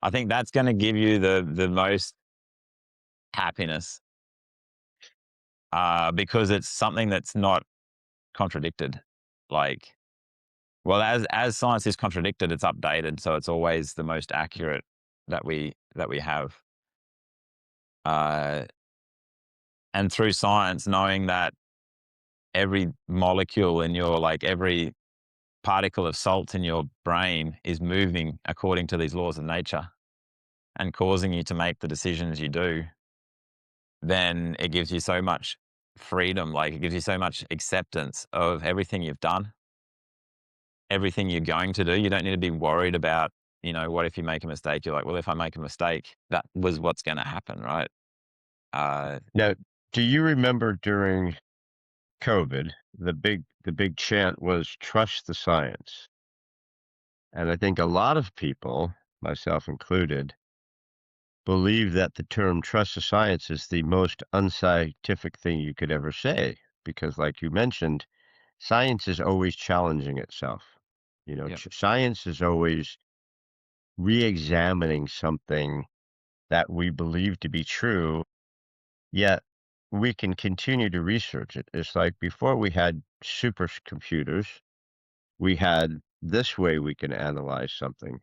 I think that's going to give you the most happiness, because it's something that's not contradicted. Like, well, as science is contradicted, it's updated, so it's always the most accurate that we have. Uh, and through science, knowing that every molecule in your, like, every particle of salt in your brain is moving according to these laws of nature and causing you to make the decisions you do, then it gives you so much freedom. Like, it gives you so much acceptance of everything you've done, everything you're going to do. You don't need to be worried about, what if you make a mistake? You're like, well, if I make a mistake, that was what's going to happen, right? Uh, Now, do you remember during COVID, the big chant was trust the science. And I think a lot of people, myself included, believe that the term trust the science is the most unscientific thing you could ever say. Because, like you mentioned, science is always challenging itself. yeah. Science is always re examining something that we believe to be true, yet we can continue to research it. It's like before we had supercomputers, we had this way we can analyze something.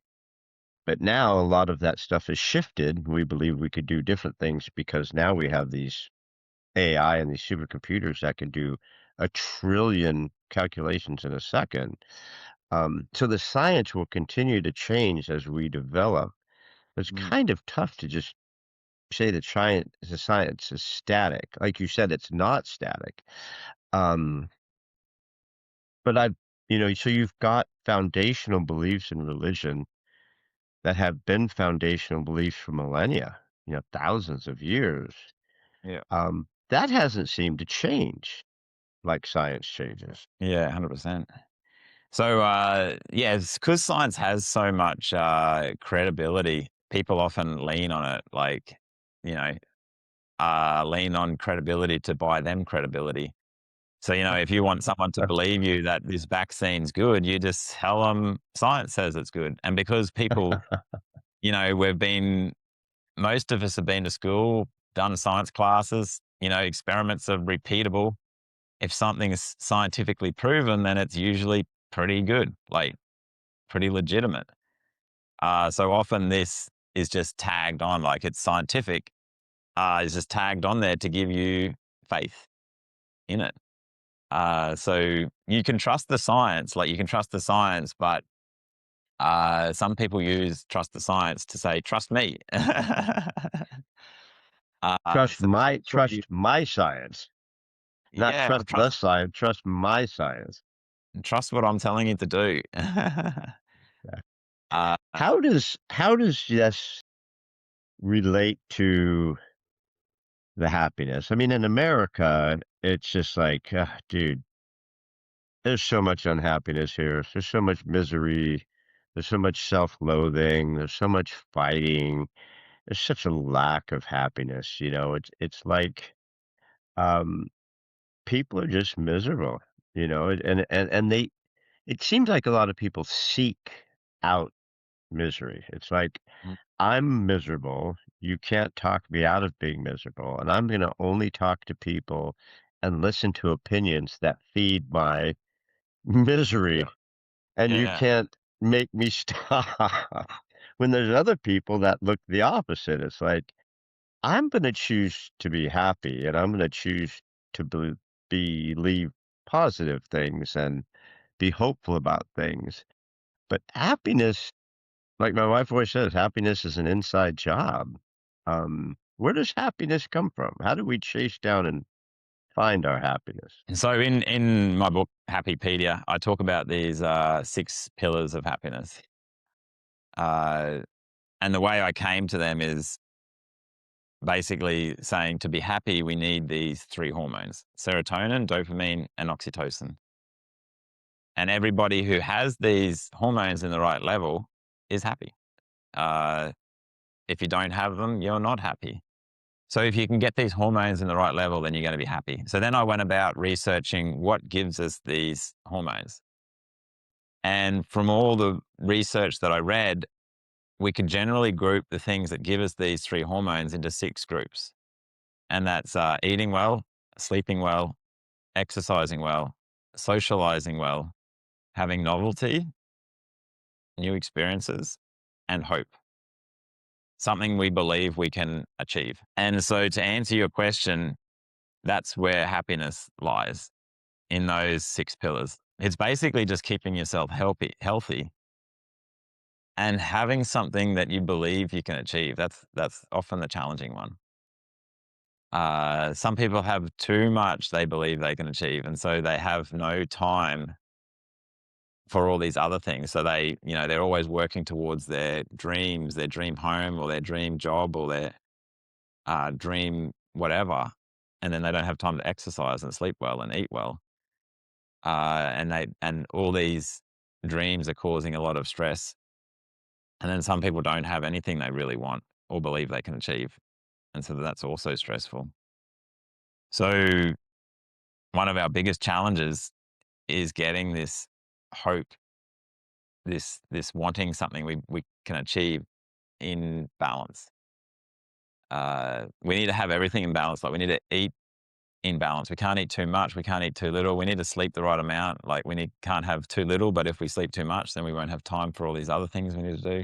But now a lot of that stuff is shifted. We believe we could do different things because now we have these AI and these supercomputers that can do a trillion calculations in a second. So the science will continue to change as we develop. It's Mm, kind of tough to just say that science is static. Like you said, it's not static. Um, but so you've got foundational beliefs in religion that have been foundational beliefs for millennia, thousands of years. yeah. That hasn't seemed to change like science changes. Yeah, 100%. So, yeah, because science has so much credibility, people often lean on it, like, you know, lean on credibility to buy them credibility. So, if you want someone to believe you that this vaccine's good, you just tell them science says it's good. And because people, most of us have been to school, done science classes, experiments are repeatable. If something's scientifically proven, then it's usually pretty good, like pretty legitimate. So often this is just tagged on, like it's scientific, is just tagged on there to give you faith in it. So you can trust the science, like you can trust the science, but some people use trust the science to say, trust me. Trust So make my sure you, trust my science, not yeah, trust the science, trust my science. trust what I'm telling you to do. Yeah. uh, How does this relate to the happiness? I mean, in America, it's just like, dude, there's so much unhappiness here. There's so much misery. There's so much self-loathing. There's so much fighting. There's such a lack of happiness. It's like um, people are just miserable. And they. It seems like a lot of people seek out misery. It's like mm, I'm miserable. You can't talk me out of being miserable, and I'm going to only talk to people and listen to opinions that feed my misery, and you yeah. can't make me stop. When there's other people that look the opposite, it's like, I'm gonna choose to be happy, and I'm gonna choose to believe positive things and be hopeful about things. But happiness, like my wife always says, happiness is an inside job. Where does happiness come from? How do we chase down and find our happiness? So in my book Happypedia, I talk about these 6 pillars of happiness, uh, and the way I came to them is basically saying to be happy, we need these 3 hormones: serotonin, dopamine, and oxytocin. And everybody who has these hormones in the right level is happy. Uh, If you don't have them, you're not happy. So if you can get these hormones in the right level, then you're going to be happy. So then I went about researching what gives us these hormones. And from all the research that I read, we could generally group the things that give us these three hormones into 6 groups. And that's eating well, sleeping well, exercising well, socializing well, having novelty, new experiences, and hope. Something we believe we can achieve. And so to answer your question, that's where happiness lies, in those 6 pillars. It's basically just keeping yourself healthy and having something that you believe you can achieve. That's often the challenging one. Some people have too much they believe they can achieve, and so they have no time for all these other things. So they're always working towards their dreams, their dream home or their dream job or their dream whatever, and then they don't have time to exercise and sleep well and eat well. And all these dreams are causing a lot of stress. And then some people don't have anything they really want or believe they can achieve. And so that's also stressful. So one of our biggest challenges is getting this hope, this wanting something we can achieve in balance. We need to have everything in balance. Like we need to eat in balance. We can't eat too much. We can't eat too little. We need to sleep the right amount. Like can't have too little, but if we sleep too much, then we won't have time for all these other things we need to do.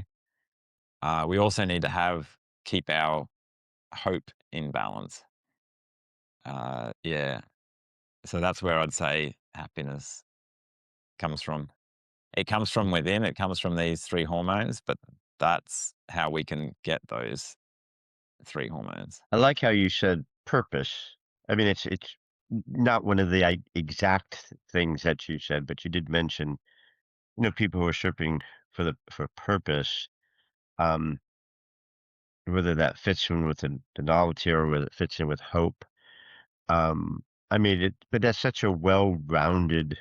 We also need to keep our hope in balance. Yeah. So that's where I'd say happiness comes from. It comes from within. It comes from these 3 hormones, but that's how we can get those 3 hormones. I like how you said purpose. I mean, it's not one of the exact things that you said, but you did mention, people who are searching for purpose, um, whether that fits in with the novelty or whether it fits in with hope. I mean, but that's such a well-rounded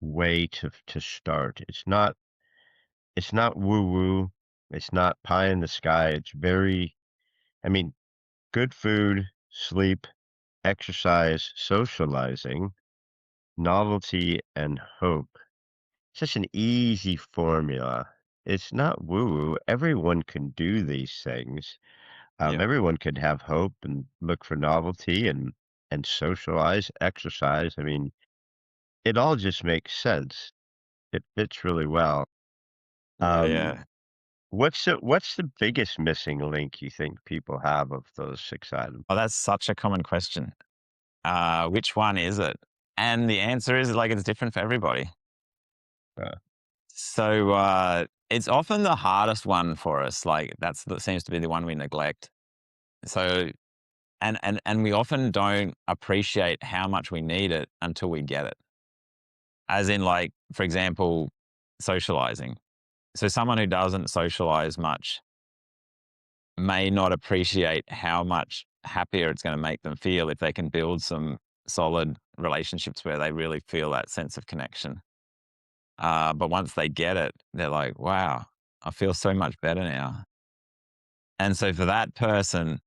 way to start. It's not woo-woo. It's not pie in the sky. I mean, good food, sleep, exercise, socializing, novelty, and hope. Such an easy formula. It's not woo-woo. Everyone can do these things. Yeah. Everyone could have hope and look for novelty and socialize, exercise. I mean, it all just makes sense. It fits really well. Yeah, Um, yeah. what's the biggest missing link you think people have of those 6 items? Oh, that's such a common question. Which one is it? And the answer is like it's different for everybody. Uh, So it's often the hardest one for us. Like that seems to be the one we neglect. So and we often don't appreciate how much we need it until we get it. As in, like, for example, socializing. So someone who doesn't socialize much may not appreciate how much happier it's going to make them feel if they can build some solid relationships where they really feel that sense of connection. But once they get it, they're like, wow, I feel so much better now. And so for that person,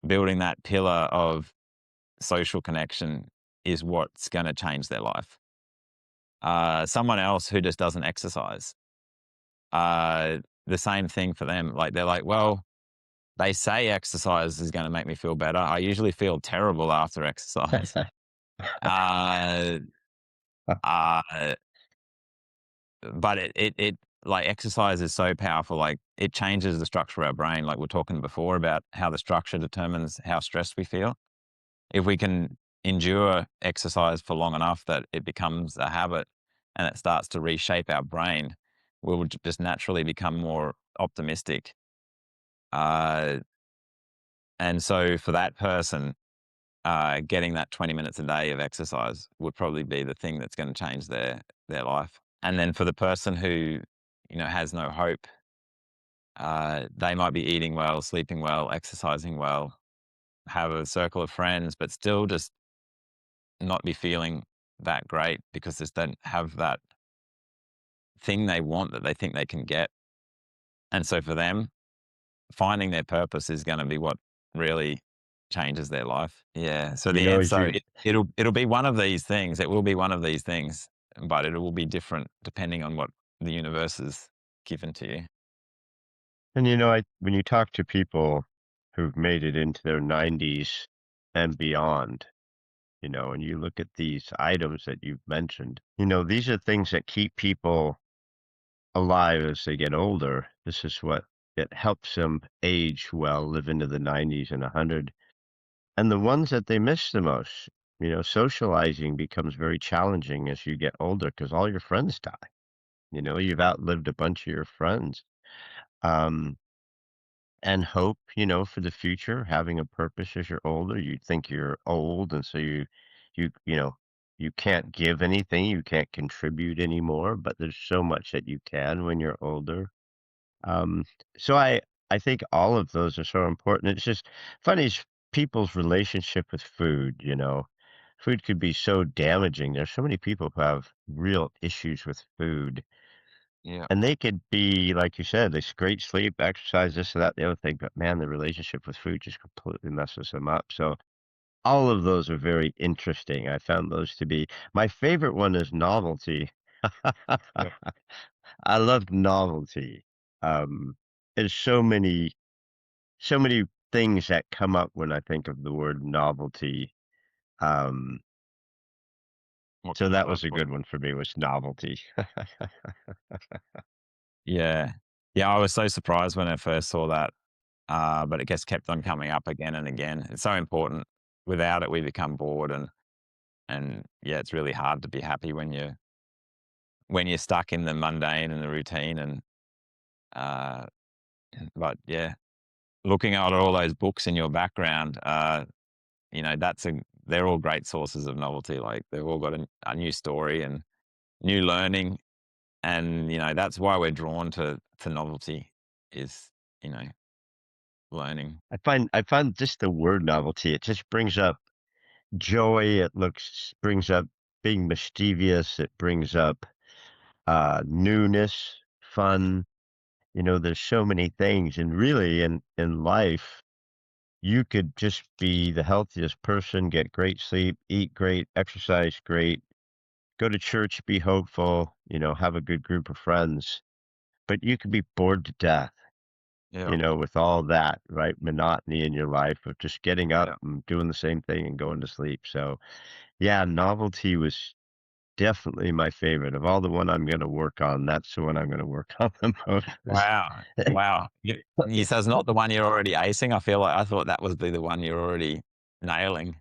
building that pillar of social connection is what's going to change their life. Someone else who just doesn't exercise, the same thing for them. Like they're like, well, they say exercise is going to make me feel better. I usually feel terrible after exercise. uh, uh, but it like exercise is so powerful. Like it changes the structure of our brain. Like we're talking before about how the structure determines how stressed we feel. If we can endure exercise for long enough that it becomes a habit and it starts to reshape our brain, we will just naturally become more optimistic. Uh, and so for that person, getting that 20 minutes a day of exercise would probably be the thing that's going to change their life. And then for the person who, has no hope, they might be eating well, sleeping well, exercising well, have a circle of friends, but still just not be feeling that great because they just don't have that thing they want that they think they can get. And so for them, finding their purpose is going to be what really changes their life. Yeah. So You the know, as answer, you it'll be one of these things. It will be one of these things, but it will be different depending on what the universe has given to you. and when you talk to people who've made it into their 90s and beyond, and you look at these items that you've mentioned, these are things that keep people alive as they get older. This is what it helps them age well, live into the 90s and 100. And the ones that they miss the most, socializing becomes very challenging as you get older because all your friends die. You've outlived a bunch of your friends. Um, and hope, for the future, having a purpose as you're older. You think you're old, and so you can't give anything, you can't contribute anymore, but there's so much that you can when you're older. Um, so I think all of those are so important. It's just funny is people's relationship with food, Food could be so damaging. There's so many people who have real issues with food. Yeah. And they could be, like you said, this great sleep, exercise, this and that, the other thing, but man, the relationship with food just completely messes them up. So all of those are very interesting. I found those to be my favorite one is novelty. Yeah. I love novelty. There's so many things that come up when I think of the word novelty. Um, What so comes that up? was a good one for me was novelty. Yeah. Yeah. I was so surprised when I first saw that, but it just kept on coming up again and again. It's so important. Without it, we become bored, and yeah, it's really hard to be happy when you're stuck in the mundane and the routine. And uh, but yeah, looking at all those books in your background, they're all great sources of novelty. Like they've all got a new story and new learning, and that's why we're drawn to novelty is you know learning. I find just the word novelty, it just brings up joy. It brings up being mischievous. It brings up newness, fun. There's so many things, and really in life, you could just be the healthiest person, get great sleep, eat great, exercise great, go to church, be hopeful, have a good group of friends, but you could be bored to death. Yeah. With all that, right? Monotony in your life of just getting up Yeah. and doing the same thing and going to sleep. So, yeah, novelty was definitely my favorite. Of all the one I'm gonna work on, that's the one I'm gonna work on the most. Wow. Wow. You so it's not the one you're already acing? I feel like I thought that would be the one you're already nailing.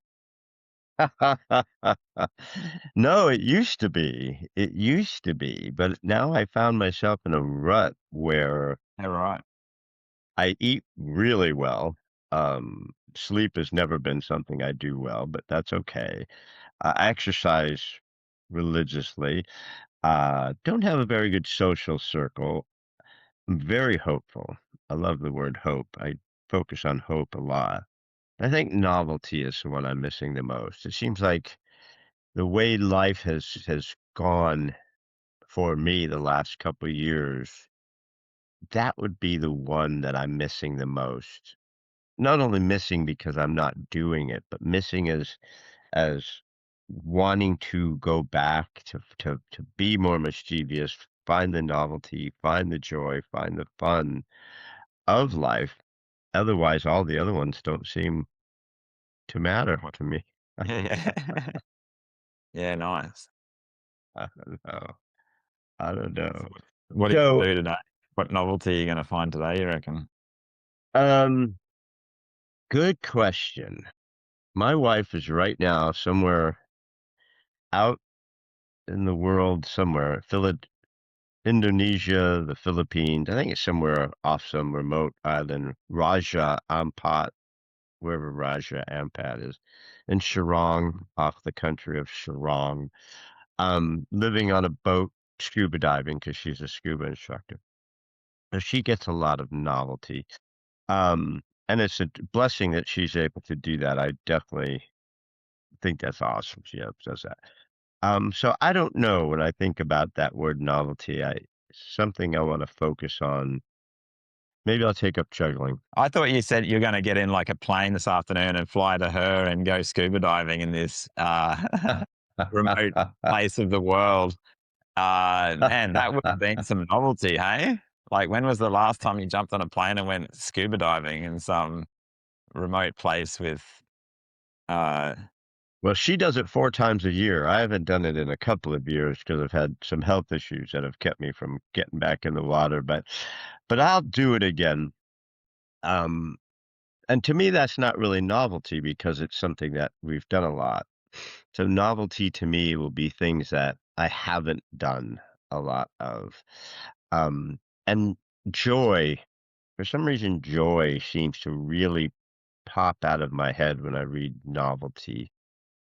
No, it used to be. It used to be, but now I found myself in a rut where Yeah, right. I eat really well. Sleep has never been something I do well, but that's okay. I exercise religiously. Don't have a very good social circle. I'm very hopeful. I love the word hope. I focus on hope a lot. I think novelty is the one I'm missing the most. It seems like the way life has gone for me the last couple of years, that would be the one that I'm missing the most. Not only missing because I'm not doing it, but missing as wanting to go back to be more mischievous, find the novelty, find the joy, find the fun of life. Otherwise, all the other ones don't seem to matter What to me. yeah, yeah. Yeah, nice. I don't know. I don't So know. what are you So, gonna do today? What novelty are you gonna find today, you reckon? um, good question. My wife is right now somewhere out in the world somewhere, Indonesia, the Philippines. I think it's somewhere off some remote island, Raja Ampat, wherever Raja Ampat is, in Shillong, off the country of Shillong. Living on a boat, scuba diving because she's a scuba instructor. So she gets a lot of novelty. And it's a blessing that she's able to do that. I definitely think that's awesome. She does that. So I don't know when I think about that word novelty. Something I want to focus on Maybe I'll take up juggling. I thought you said you're going to get in like a plane this afternoon and fly to her and go scuba diving in this remote place of the world. Man, that would have been some novelty, hey? Like, when was the last time you jumped on a plane and went scuba diving in some remote place with, uh, Well, she does it 4 times a year. I haven't done it in a couple of years because I've had some health issues that have kept me from getting back in the water, but I'll do it again. Um, and to me, that's not really novelty because it's something that we've done a lot. So novelty to me will be things that I haven't done a lot of. Um, and joy, for some reason, joy seems to really pop out of my head when I read novelty.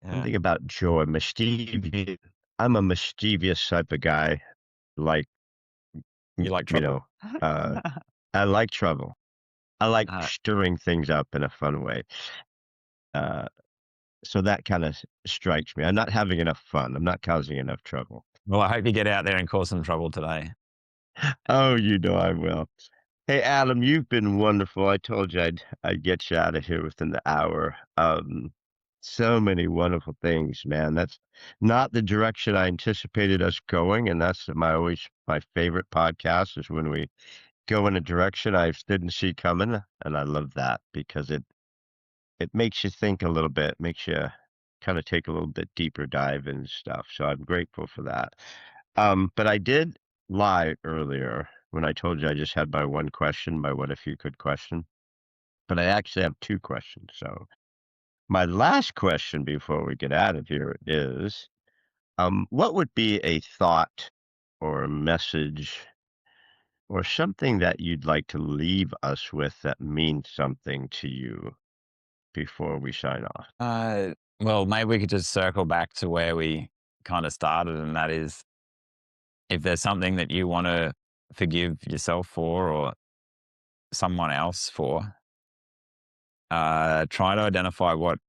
yeah, Something about joy, mischievous. I'm a mischievous type of guy. Like, you like you trouble. know, uh, I like trouble. I like Uh, stirring things up in a fun way. Uh, so that kind of strikes me. I'm not having enough fun. I'm not causing enough trouble. well, I hope you get out there and cause some trouble today. Oh, you know I will. Hey, Adam, you've been wonderful. I told you I'd get you out of here within the hour. So many wonderful things, man. That's not the direction I anticipated us going, and that's my favorite podcast is when we go in a direction I didn't see coming, and I love that because it makes you think a little bit, makes you kind of take a little bit deeper dive and stuff. So I'm grateful for that. But I did lie earlier when I told you I just had my one question, my what if you could question. But I actually have 2 questions. So my last question before we get out of here is, what would be a thought or a message or something that you'd like to leave us with that means something to you before we sign off? Uh, well, maybe we could just circle back to where we kind of started, and that is, if there's something that you want to forgive yourself for or someone else for, try to identify what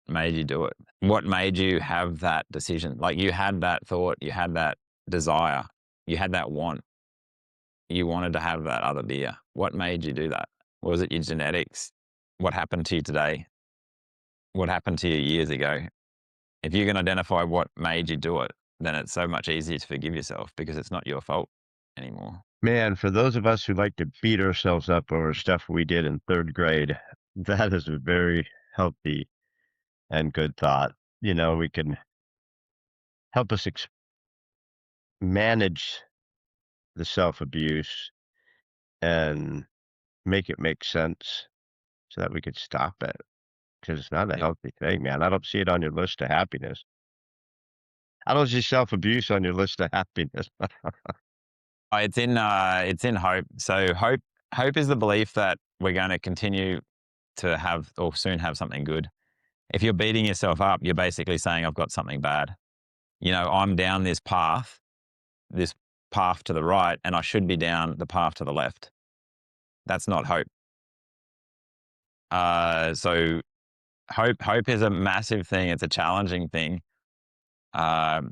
made you do it. What made you have that decision? Like, you had that thought, you had that desire, you had that want. You wanted to have that other beer. What made you do that? Was it your genetics? What happened to you today? What happened to you years ago? If you can identify what made you do it, then it's so much easier to forgive yourself because it's not your fault anymore. Man, for those of us who like to beat ourselves up over stuff we did in 3rd grade, that is a very healthy and good thought. We can help us manage the self-abuse and make it make sense so that we could stop it because it's not a Yeah. healthy thing, man. I don't see it on your list of happiness. I don't see self-abuse on your list of happiness. It's in hope. So hope is the belief that we're going to continue to have or soon have something good. If you're beating yourself up, you're basically saying, I've got something bad. I'm down this path to the right, and I should be down the path to the left. That's not hope. So hope is a massive thing. It's a challenging thing.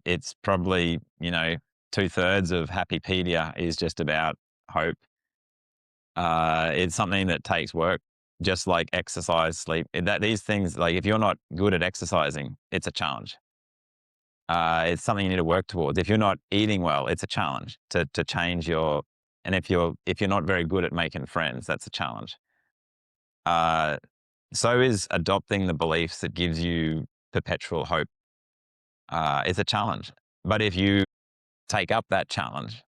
It's probably 2/3 of Happypedia is just about hope. It's something that takes work, just like exercise, sleep. That these things, like, if you're not good at exercising, it's a challenge. It's something you need to work towards. If you're not eating well, it's a challenge to change your. And if you're not very good at making friends, that's a challenge. Uh, so is adopting the beliefs that gives you perpetual hope. It's a challenge. But if you take up that challenge,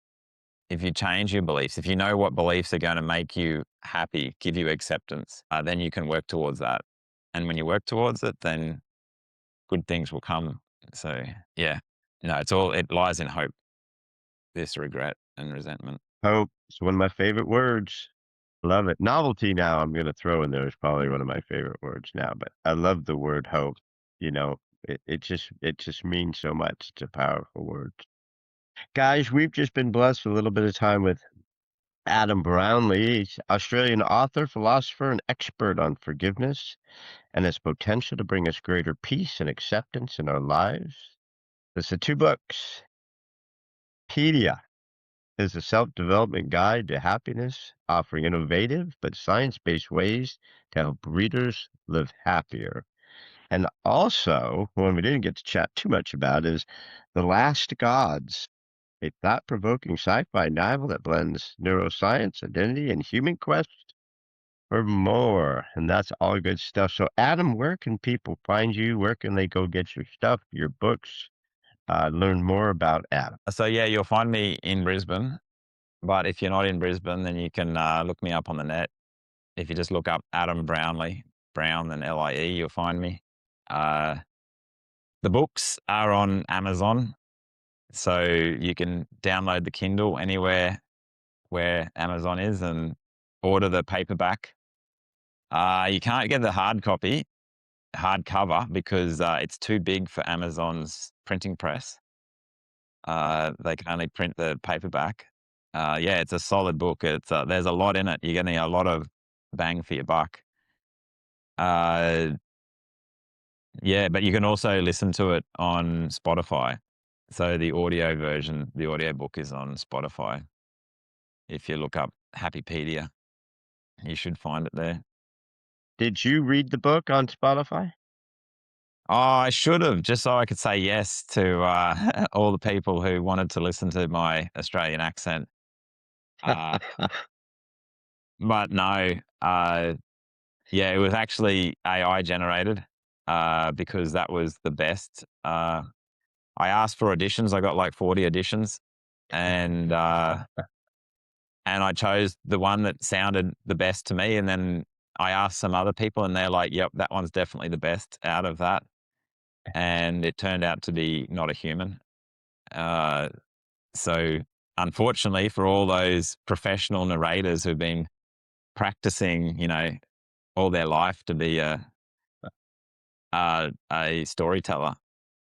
if you change your beliefs, if you know what beliefs are going to make you happy, give you acceptance, then you can work towards that. And when you work towards it, then good things will come. So yeah, it lies in hope, this regret and resentment. Hope is one of my favorite words. Love it. Novelty now I'm going to throw in there is probably one of my favorite words now, but I love the word hope. You know, it just means so much. It's a powerful word. Guys, we've just been blessed with a little bit of time with Adam Brownlee. He's Australian author, philosopher, and expert on forgiveness and its potential to bring us greater peace and acceptance in our lives. It's the 2 books, Pedia is a self-development guide to happiness, offering innovative but science-based ways to help readers live happier. And also, one we didn't get to chat too much about is The Last Gods, a thought-provoking sci-fi novel that blends neuroscience, identity, and human quest for more. And that's all good stuff. So, Adam, where can people find you? Where can they go get your stuff, your books, learn more about Adam? So yeah, you'll find me in Brisbane. But if you're not in Brisbane, then you can look me up on the net. If you just look up Adam Brownlee, Brown and LIE, you'll find me. Uh, the books are on Amazon, so you can download the Kindle anywhere where Amazon is and order the paperback. You can't get the hardcover, because it's too big for Amazon's printing press. They can only print the paperback. Yeah, it's a solid book. It's there's a lot in it. You're getting a lot of bang for your buck. Uh, yeah, but you can also listen to it on Spotify. So the audio version, the audio book is on Spotify. If you look up Happypedia, you should find it there. Did you read the book on Spotify? Oh, I should have, just so I could say yes to all the people who wanted to listen to my Australian accent. But no, yeah, it was actually AI generated, because that was the best. I asked for auditions. I got like 40 auditions, and I chose the one that sounded the best to me. And then I asked some other people, and they're like, "Yep, that one's definitely the best out of that." And it turned out to be not a human. Uh, so unfortunately, for all those professional narrators who've been practicing, all their life to be a storyteller,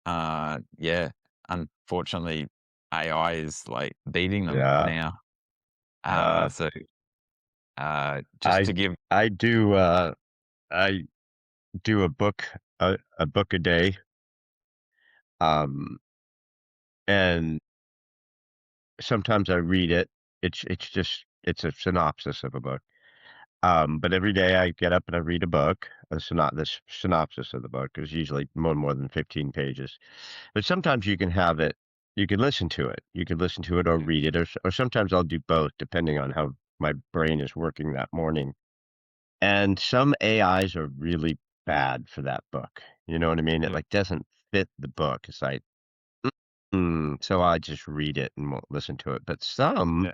yeah, unfortunately, AI is like beating them Yeah. now. Uh, So just I to give, I do I do a book a day. Um, and sometimes I read it. It's a synopsis of a book. But every day I get up and I read a book. This synopsis of the book is usually more than 15 pages. But sometimes you can listen to it. You can listen to it or read it, or sometimes I'll do both depending on how my brain is working that morning. And some AIs are really bad for that book. You know what I mean? It mm, like doesn't fit the book. It's like, so I just read it and won't listen to it. But some yeah,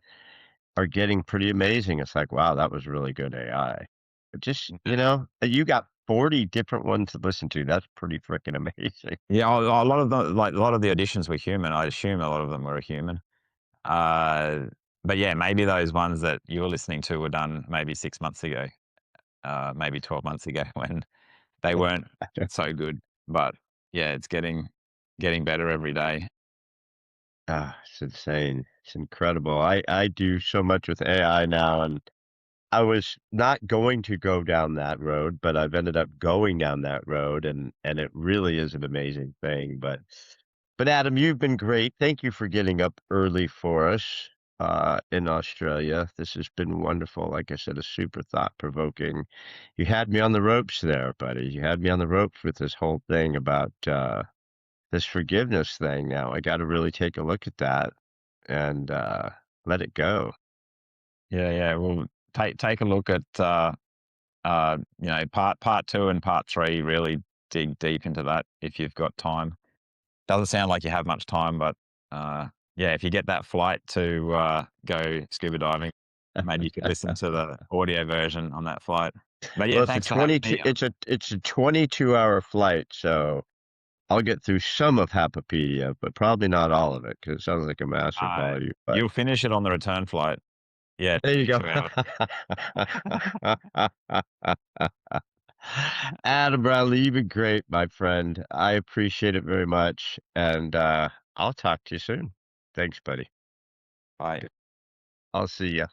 are getting pretty amazing. It's like, wow, that was really good AI. But just, yeah, you got 40 different ones to listen to. That's pretty freaking amazing. yeah. A lot of the a lot of the auditions were human. I assume a lot of them were human. Uh, but yeah, maybe those ones that you were listening to were done maybe 6 months ago, maybe 12 months ago, when they weren't so good. But yeah, it's getting better every day. It's insane. It's incredible. I do so much with AI now, and I was not going to go down that road, but I've ended up going down that road, and it really is an amazing thing. But Adam, you've been great. Thank you for getting up early for us in Australia. This has been wonderful. Like I said, a super thought-provoking. You had me on the ropes there, buddy. You had me on the ropes with this whole thing about this forgiveness thing. Now I got to really take a look at that and let it go. Yeah, yeah. Well, take a look at part two and part three. Really dig deep into that if you've got time. Doesn't sound like you have much time, but yeah, if you get that flight to go scuba diving, maybe you could listen to the audio version on that flight. But yeah, Well, it's a thanks for having 22 me. it's a 22-hour flight, so I'll get through some of Happypedia, but probably not all of it because it sounds like a massive Uh, volume. But you'll finish it on the return flight. Yeah, there you go. 2 hours. Adam Brownlee, you've been great, my friend. I appreciate it very much, and I'll talk to you soon. Thanks, buddy. Bye. I'll see ya.